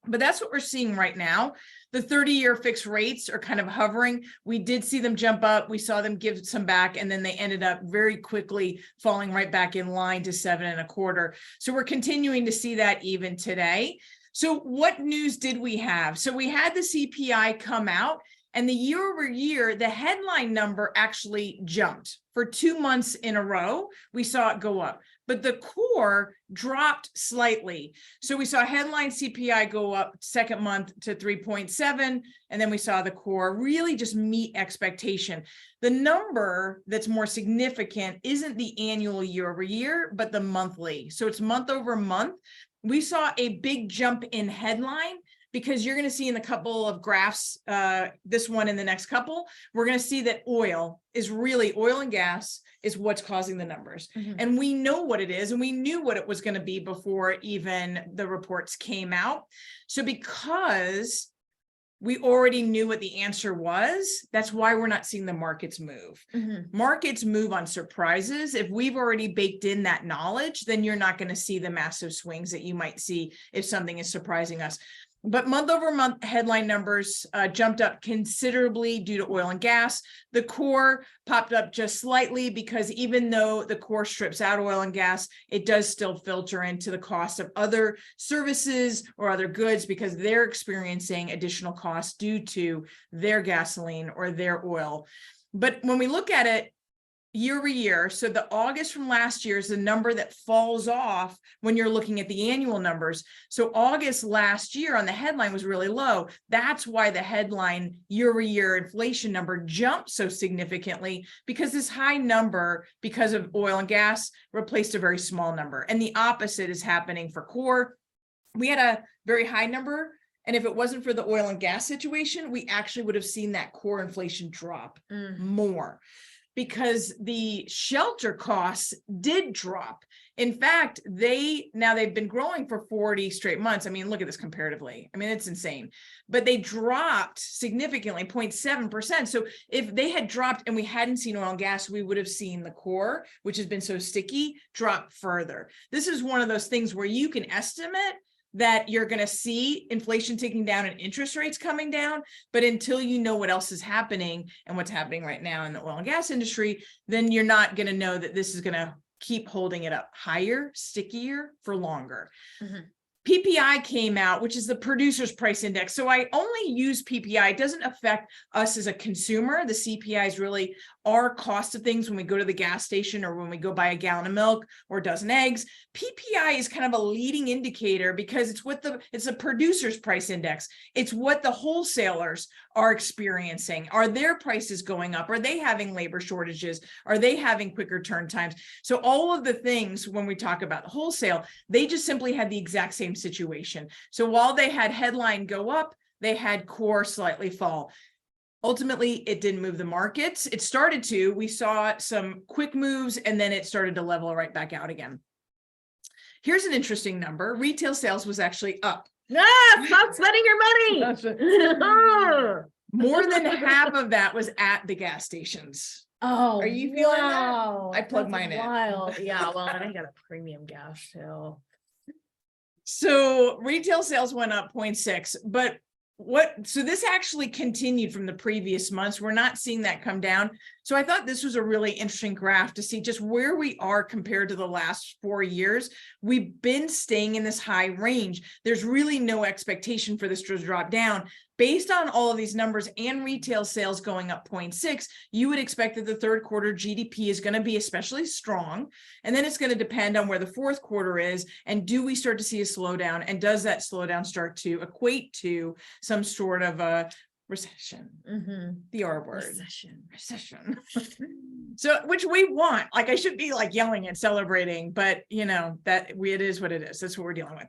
But that's what we're seeing right now. The 30-year fixed rates are kind of hovering. We did see them jump up. We saw them give some back, and then they ended up very quickly falling right back in line to 7.25. So we're continuing to see that even today. So what news did we have? So we had the CPI come out, and the year over year, the headline number actually jumped for 2 months in a row. We saw it go up, but the core dropped slightly. So we saw headline CPI go up second month to 3.7, and then we saw the core really just meet expectation. The number that's more significant isn't the annual year over year, but the monthly. So it's month over month. We saw a big jump in headline, because you're going to see in the couple of graphs, this one and the next couple, we're going to see that oil and gas is what's causing the numbers. And we know what it is, and we knew what it was going to be before even the reports came out. So because we already knew what the answer was, that's why we're not seeing the markets move. Markets move on surprises. If we've already baked in that knowledge, then you're not going to see the massive swings that you might see if something is surprising us. But month over month headline numbers jumped up considerably due to oil and gas. The core popped up just slightly, because even though the core strips out oil and gas, it does still filter into the cost of other services or other goods, because they're experiencing additional costs due to their gasoline or their oil. But when we look at it year over year, so the August from last year is the number that falls off when you're looking at the annual numbers. So August last year on the headline was really low. That's why the headline year over year inflation number jumped so significantly, because this high number, because of oil and gas, replaced a very small number. And the opposite is happening for core. We had a very high number, and if it wasn't for the oil and gas situation, we actually would have seen that core inflation drop more, because the shelter costs did drop. In fact, they've been growing for 40 straight months. I mean, look at this comparatively. I mean, it's insane. But they dropped significantly, 0.7%. So if they had dropped and we hadn't seen oil and gas, we would have seen the core, which has been so sticky, drop further. This is one of those things where you can estimate that you're going to see inflation ticking down and interest rates coming down. But until you know what else is happening and what's happening right now in the oil and gas industry, then you're not going to know that this is going to keep holding it up higher, stickier for longer. PPI came out, which is the producer's price index. So I only use PPI. It doesn't affect us as a consumer. The CPI is really our cost of things when we go to the gas station or when we go buy a gallon of milk or a dozen eggs. PPI is kind of a leading indicator, because it's a producer's price index. It's what the wholesalers are experiencing. Are their prices going up? Are they having labor shortages? Are they having quicker turn times? So all of the things, when we talk about wholesale, they just simply had the exact same situation. So while they had headline go up, they had core slightly fall. Ultimately, it didn't move the markets. It started to. We saw some quick moves, and then it started to level right back out again. Here's an interesting number. Retail sales was actually up. Stop spending your money. More than half of that was at the gas stations. Oh, are you feeling wow. that? I plug That's mine in. Wild. Yeah, well, and I got a premium gas too. So retail sales went up 0.6, but so this actually continued from the previous months. We're not seeing that come down. So I thought this was a really interesting graph to see just where we are compared to the last 4 years. We've been staying in this high range. There's really no expectation for this to drop down. Based on all of these numbers and retail sales going up 0.6, you would expect that the third quarter GDP is going to be especially strong. And then it's going to depend on where the fourth quarter is. And do we start to see a slowdown? And does that slowdown start to equate to some sort of a recession? The R word. Recession. So, which we want. Like, I should be like yelling and celebrating, but it is what it is. That's what we're dealing with.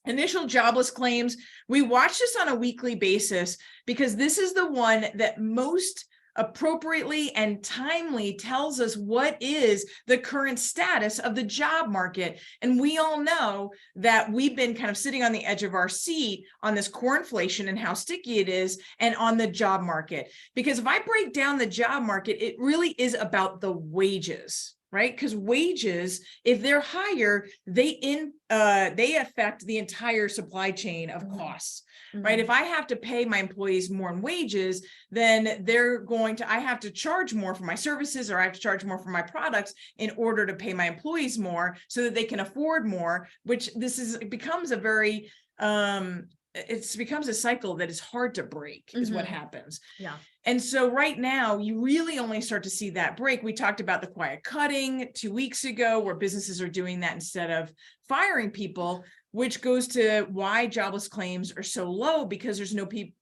Initial jobless claims, we watch this on a weekly basis because this is the one that most appropriately and timely tells us what is the current status of the job market. And we all know that we've been kind of sitting on the edge of our seat on this core inflation and how sticky it is, and on the job market. Because if I break down the job market, it really is about the wages. Right? Because wages, if they're higher, they affect the entire supply chain of costs, right? If I have to pay my employees more in wages, then I have to charge more for my services, or I have to charge more for my products in order to pay my employees more so that they can afford more, which it becomes a very, it becomes a cycle that is hard to break, is what happens. Yeah. And so right now, you really only start to see that break. We talked about the quiet cutting 2 weeks ago, where businesses are doing that instead of firing people, which goes to why jobless claims are so low, because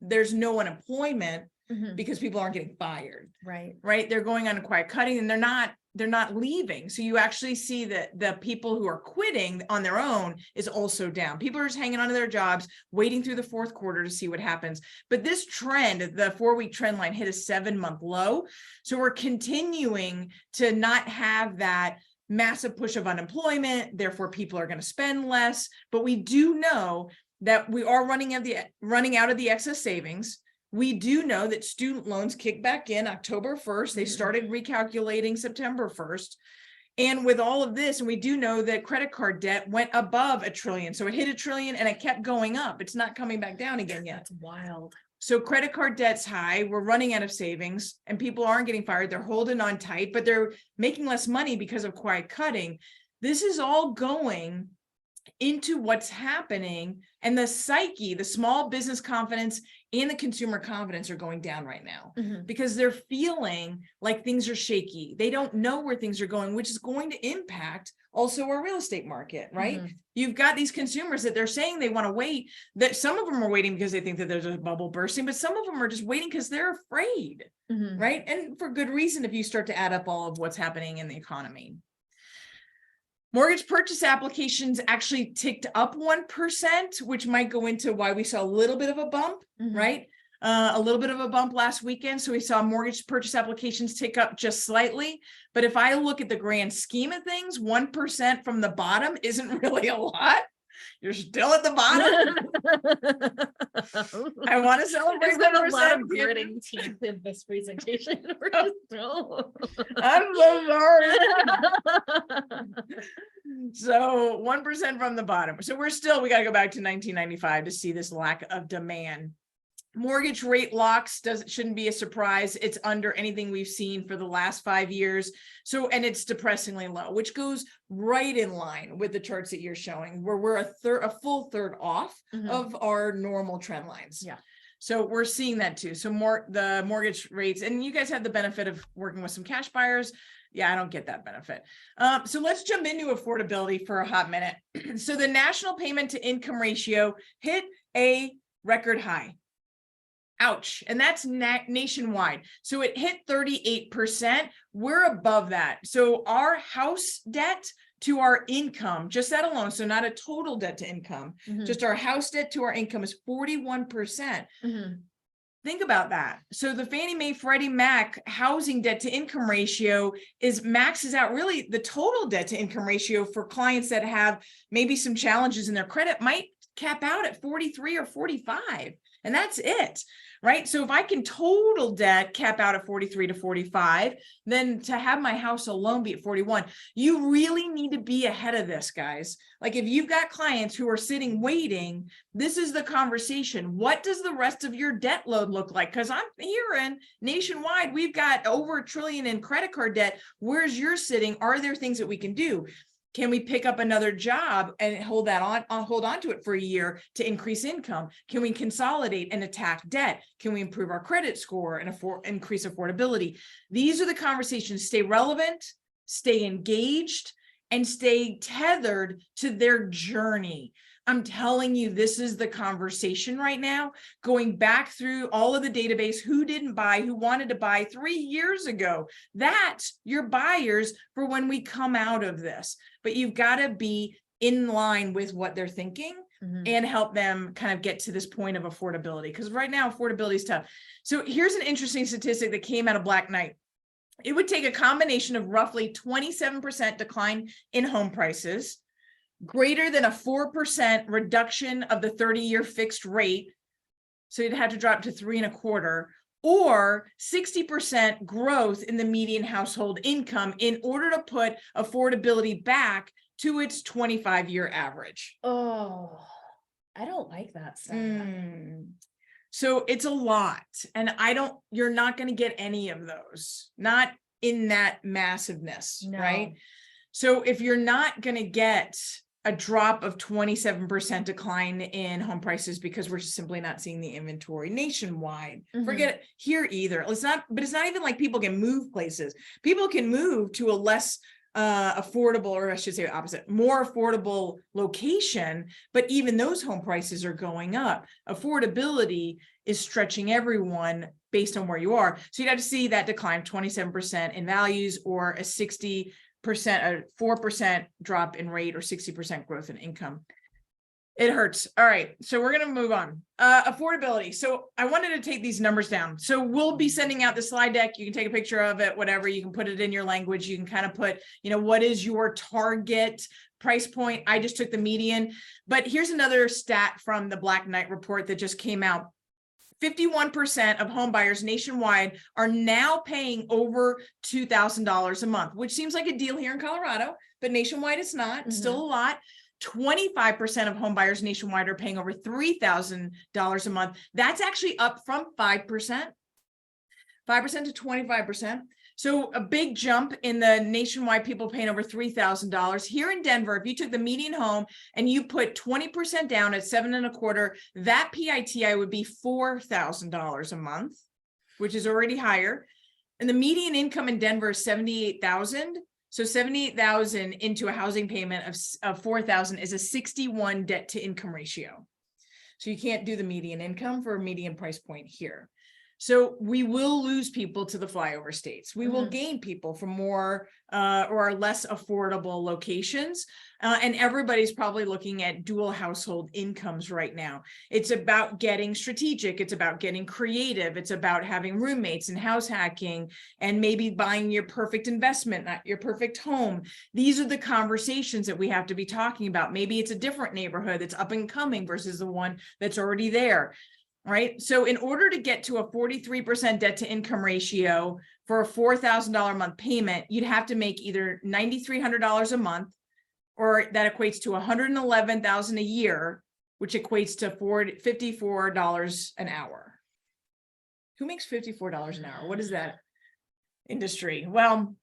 there's no unemployment because people aren't getting fired. Right. They're going on a quiet cutting, and they're not leaving. So you actually see that the people who are quitting on their own is also down. People are just hanging on to their jobs, waiting through the fourth quarter to see what happens. But this trend, the 4-week trend line, hit a 7-month low. So we're continuing to not have that massive push of unemployment. Therefore, people are going to spend less. But we do know that we are running out of the excess savings. We do know that student loans kick back in October 1st. They started recalculating September 1st. And with all of this, and we do know that credit card debt went above $1 trillion. So it hit $1 trillion and it kept going up. It's not coming back down again yet. That's wild. So credit card debt's high. We're running out of savings, and people aren't getting fired. They're holding on tight, but they're making less money because of quiet cutting. This is all going into what's happening, and the psyche, the small business confidence and the consumer confidence are going down right now because they're feeling like things are shaky. They don't know where things are going, which is going to impact also our real estate market, right? You've got these consumers that they're saying they want to wait, that some of them are waiting because they think that there's a bubble bursting, but some of them are just waiting because they're afraid, right? And for good reason, if you start to add up all of what's happening in the economy. Mortgage purchase applications actually ticked up 1%, which might go into why we saw a little bit of a bump, right? A little bit of a bump last weekend. So we saw mortgage purchase applications tick up just slightly. But if I look at the grand scheme of things, 1% from the bottom isn't really a lot. You're still at the bottom. I want to celebrate. There's been a lot of gritting teeth in this presentation. I'm so sorry. So 1% from the bottom. So we got to go back to 1995 to see this lack of demand. Mortgage rate locks shouldn't be a surprise. It's under anything we've seen for the last 5 years. So, and it's depressingly low, which goes right in line with the charts that you're showing, where we're a full third off of our normal trend lines. Yeah. So we're seeing that too. So the mortgage rates, and you guys have the benefit of working with some cash buyers. Yeah, I don't get that benefit. So let's jump into affordability for a hot minute. So the national payment to income ratio hit a record high. Ouch. And that's nationwide. So it hit 38%. We're above that. So our house debt to our income, just that alone, so not a total debt to income, just our house debt to our income is 41%. Think about that. So the Fannie Mae Freddie Mac housing debt to income ratio maxes out, really the total debt to income ratio for clients that have maybe some challenges in their credit might cap out at 43 or 45. And that's it, right? So if I can total debt cap out at 43 to 45, then to have my house alone be at 41, you really need to be ahead of this, guys. Like if you've got clients who are sitting waiting, this is the conversation. What does the rest of your debt load look like? Because I'm hearing nationwide, we've got over $1 trillion in credit card debt. Where's yours sitting? Are there things that we can do? Can we pick up another job and hold on to it for a year to increase income? Can we consolidate and attack debt? Can we improve our credit score and increase affordability? These are the conversations. Stay relevant, stay engaged, and stay tethered to their journey. I'm telling you, this is the conversation right now, going back through all of the database, who didn't buy, who wanted to buy 3 years ago. That's your buyers for when we come out of this. But you've got to be in line with what they're thinking and help them kind of get to this point of affordability. Because right now, affordability is tough. So here's an interesting statistic that came out of Black Knight. It would take a combination of roughly 27% decline in home prices, greater than a 4% reduction of the 30-year fixed rate, so you'd have to drop to 3.25, or 60% growth in the median household income in order to put affordability back to its 25-year average. Oh, I don't like that stuff. So it's a lot, and you're not going to get any of those, not in that massiveness, right? So if you're not going to get a drop of 27% decline in home prices because we're just simply not seeing the inventory nationwide. Forget it here either. It's not even like people can move places. People can move to a less affordable, or I should say opposite, more affordable location, but even those home prices are going up. Affordability is stretching everyone based on where you are. So you'd have to see that decline 27% in values, or a 4% drop in rate, or 60% growth in income. It hurts. All right, so we're going to move on. Affordability. So I wanted to take these numbers down. So we'll be sending out the slide deck. You can take a picture of it, whatever. You can put it in your language. You can kind of put, what is your target price point? I just took the median. But here's another stat from the Black Knight report that just came out. 51% of home buyers nationwide are now paying over $2,000 a month, which seems like a deal here in Colorado, but nationwide it's not. It's still a lot. 25% of home buyers nationwide are paying over $3,000 a month. That's actually up from 5% to 25%. So a big jump in the nationwide people paying over $3,000. Here in Denver, if you took the median home and you put 20% down at 7.25, that PITI would be $4,000 a month, which is already higher. And the median income in Denver is $78,000. So $78,000 into a housing payment of $4,000 is a 61 debt to income ratio. So you can't do the median income for a median price point here. So we will lose people to the flyover states. We will gain people from more or less affordable locations. And everybody's probably looking at dual household incomes right now. It's about getting strategic. It's about getting creative. It's about having roommates and house hacking and maybe buying your perfect investment, not your perfect home. These are the conversations that we have to be talking about. Maybe it's a different neighborhood that's up and coming versus the one that's already there. Right. So in order to get to a 43% debt to income ratio for a $4,000 a month payment, you'd have to make either $9,300 a month, or that equates to $111,000 a year, which equates to $54 an hour. Who makes $54 an hour? What is that industry? Well,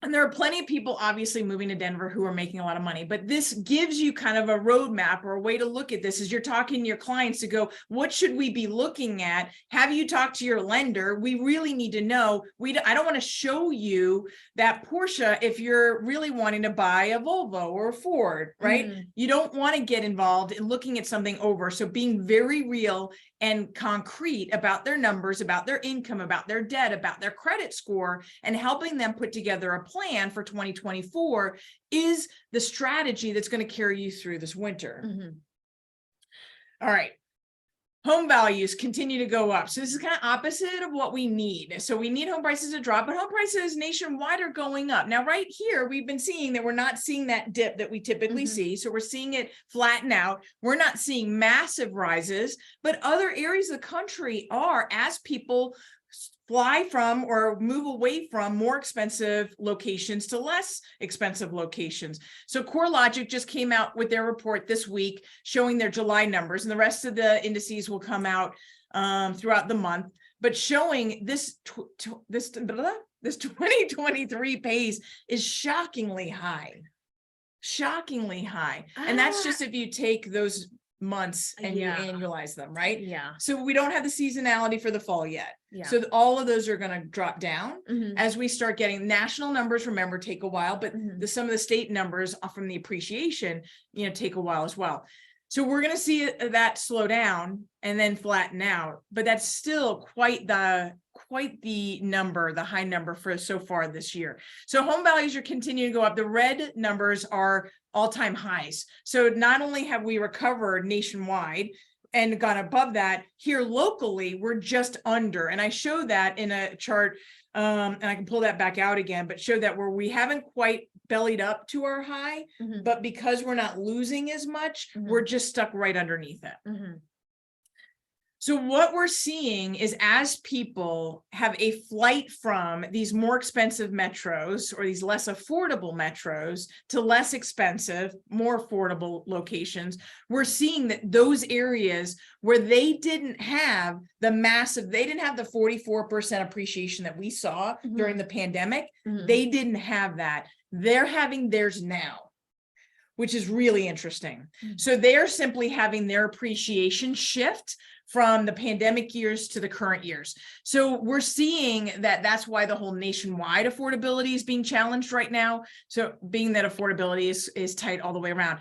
and there are plenty of people obviously moving to Denver who are making a lot of money, but this gives you kind of a roadmap or a way to look at this as you're talking to your clients to go, what should we be looking at? Have you talked to your lender? We really need to know. I don't want to show you that Porsche if you're really wanting to buy a Volvo or a Ford, right? You don't want to get involved in looking at something over. So being very real and concrete about their numbers, about their income, about their debt, about their credit score, and helping them put together a plan for 2024 is the strategy that's going to carry you through this winter. All right. Home values continue to go up. So this is kind of opposite of what we need. So we need home prices to drop, but home prices nationwide are going up. Now, right here, we've been seeing that we're not seeing that dip that we typically see. So we're seeing it flatten out. We're not seeing massive rises, but other areas of the country are, as people fly from or move away from more expensive locations to less expensive locations. So CoreLogic just came out with their report this week showing their July numbers, and the rest of the indices will come out throughout the month, but showing this 2023 pace is shockingly high. And that's just if you take those months and you annualize them, right? Yeah. So we don't have the seasonality for the fall yet. Yeah. So all of those are going to drop down as we start getting national numbers. Remember, take a while, but some of the state numbers from the appreciation, take a while as well. So we're going to see that slow down and then flatten out, but that's still quite the number, the high number for so far this year. So home values are continuing to go up. The red numbers are all-time highs. So not only have we recovered nationwide and gone above that, here locally, we're just under. And I showed that in a chart, and I can pull that back out again, but show that where we haven't quite bellied up to our high, but because we're not losing as much, we're just stuck right underneath it. So what we're seeing is as people have a flight from these more expensive metros or these less affordable metros to less expensive, more affordable locations, we're seeing that those areas where they didn't have the 44% appreciation that we saw during the pandemic, they didn't have that. They're having theirs now, which is really interesting. So they're simply having their appreciation shift from the pandemic years to the current years. So we're seeing that that's why the whole nationwide affordability is being challenged right now. So being that affordability is tight all the way around.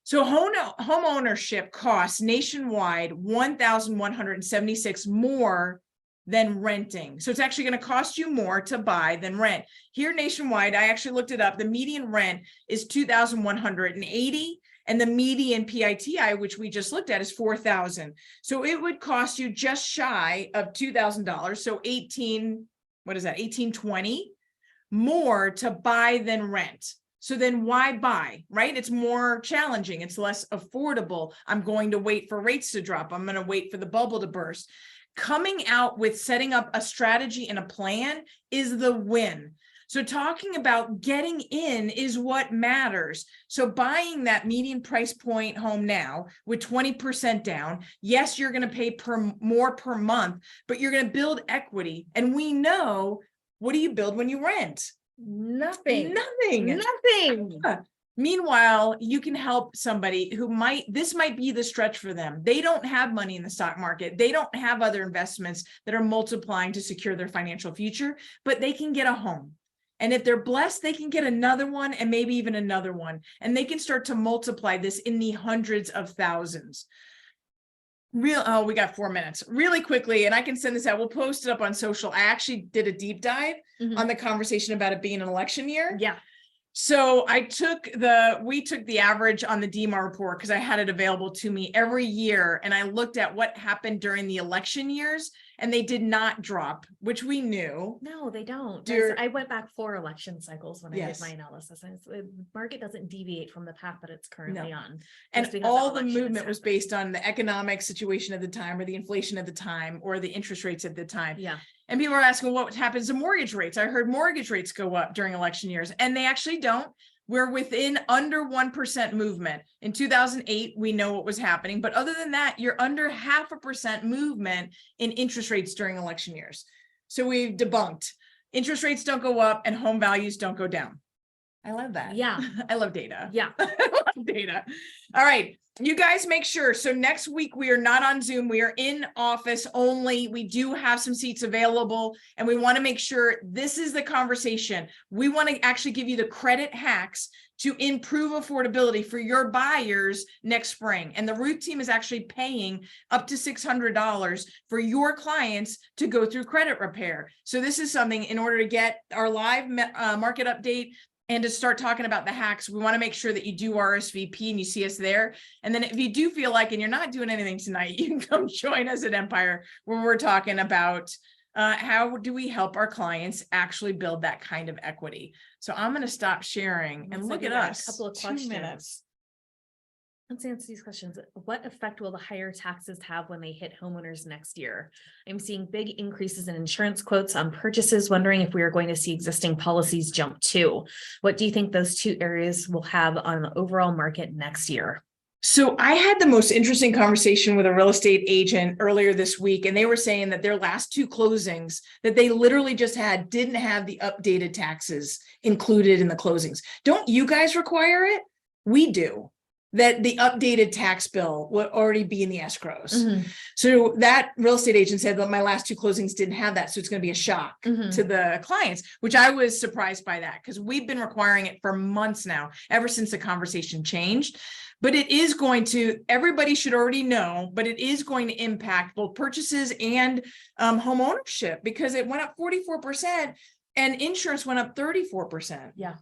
So home ownership costs nationwide $1,176 more than renting. So it's actually going to cost you more to buy than rent. Here nationwide, I actually looked it up. The median rent is $2,180. And the median PITI, which we just looked at, is $4,000. So it would cost you just shy of $2,000. So $1,820 more to buy than rent. So then why buy, right? It's more challenging. It's less affordable. I'm going to wait for rates to drop. I'm going to wait for the bubble to burst. Coming out with setting up a strategy and a plan is the win. So talking about getting in is what matters. So buying that median price point home now with 20% down, yes, you're going to pay more per month, but you're going to build equity. And we know, what do you build when you rent? Nothing. Meanwhile, you can help somebody who this might be the stretch for them. They don't have money in the stock market. They don't have other investments that are multiplying to secure their financial future, but they can get a home. And if they're blessed, they can get another one and maybe even another one. And they can start to multiply this in the hundreds of thousands. We got 4 minutes. Really quickly, and I can send this out. We'll post it up on social. I actually did a deep dive on the conversation about it being an election year. Yeah. So we took the average on the DMAR report because I had it available to me every year. And I looked at what happened during the election years, and they did not drop, which we knew. No, they don't. I went back 4 election cycles when I did my analysis, and the market doesn't deviate from the path that it's currently on. And all the movement was based on the economic situation at the time, or the inflation at the time, or the interest rates at the time. Yeah. And people are asking what happens to mortgage rates. I heard mortgage rates go up during election years, and they actually don't. We're within under 1% movement. In 2008, we know what was happening, but other than that, you're under 0.5% movement in interest rates during election years. So we've debunked. Interest rates don't go up and home values don't go down. I love that. Yeah. I love data. Yeah. I love data. All right. You guys make sure. So next week, we are not on Zoom. We are in office only. We do have some seats available, and we want to make sure this is the conversation. We want to actually give you the credit hacks to improve affordability for your buyers next spring. And the Root team is actually paying up to $600 for your clients to go through credit repair. So this is something, in order to get our live market update and to start talking about the hacks. We want to make sure that you do RSVP and you see us there. And then if you do feel like, and you're not doing anything tonight, you can come join us at Empire, where we're talking about how do we help our clients actually build that kind of equity. So I'm going to stop sharing and look at us. A couple of 2 questions. minutes. Let's answer these questions. What effect will the higher taxes have when they hit homeowners next year? I'm seeing big increases in insurance quotes on purchases, wondering if we are going to see existing policies jump too. What do you think those two areas will have on the overall market next year? So I had the most interesting conversation with a real estate agent earlier this week, and they were saying that their last 2 closings that they literally just had didn't have the updated taxes included in the closings. Don't you guys require it? We do. That the updated tax bill would already be in the escrows. Mm-hmm. So that real estate agent said that my last 2 closings didn't have that. So it's going to be a shock Mm-hmm. to the clients, which I was surprised by that, because we've been requiring it for months now, ever since the conversation changed. But it is going to, everybody should already know, but it is going to impact both purchases and home ownership, because it went up 44% and insurance went up 34%. Yeah.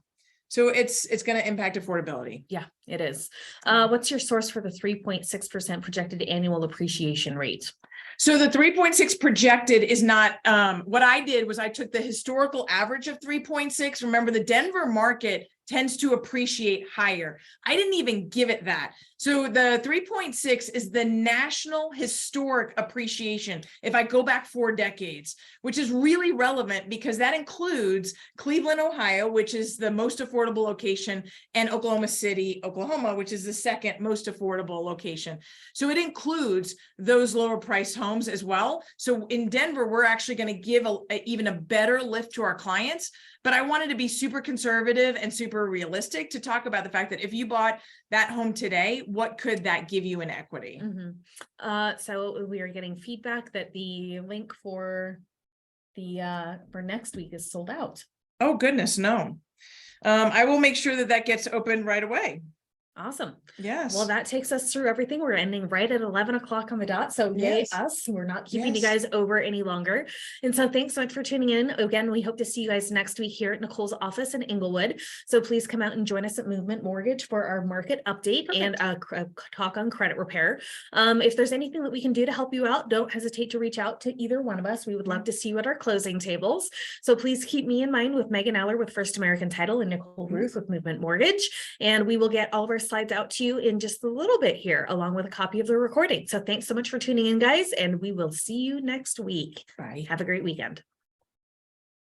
So it's going to impact affordability. Yeah, it is. What's your source for the 3.6% projected annual appreciation rate? So the 3.6 projected is not, what I did was I took the historical average of 3.6. Remember, the Denver market tends to appreciate higher. I didn't even give it that. So the 3.6 is the national historic appreciation. If I go back 4 decades, which is really relevant because that includes Cleveland, Ohio, which is the most affordable location, and Oklahoma City, Oklahoma, which is the second most affordable location. So it includes those lower priced homes as well. So in Denver, we're actually going to give even a better lift to our clients. But I wanted to be super conservative and super realistic to talk about the fact that if you bought that home today, what could that give you in equity? Mm-hmm. So we are getting feedback that the link for the for next week is sold out. Oh, goodness, no. I will make sure that that gets open right away. Awesome. Yes. Well, that takes us through everything. We're ending right at 11 o'clock on the dot. So yay us. We're not keeping you guys over any longer. And so thanks so much for tuning in. Again, we hope to see you guys next week here at Nicole's office in Inglewood. So please come out and join us at Movement Mortgage for our market update and a talk on credit repair. If there's anything that we can do to help you out, don't hesitate to reach out to either one of us. We would love to see you at our closing tables. So please keep me in mind with Megan Aller with First American Title and Nicole Ruth with Movement Mortgage. And we will get all of our slides out to you in just a little bit here, along with a copy of the recording. So thanks so much for tuning in, guys, and we will see you next week. Bye. Have a great weekend.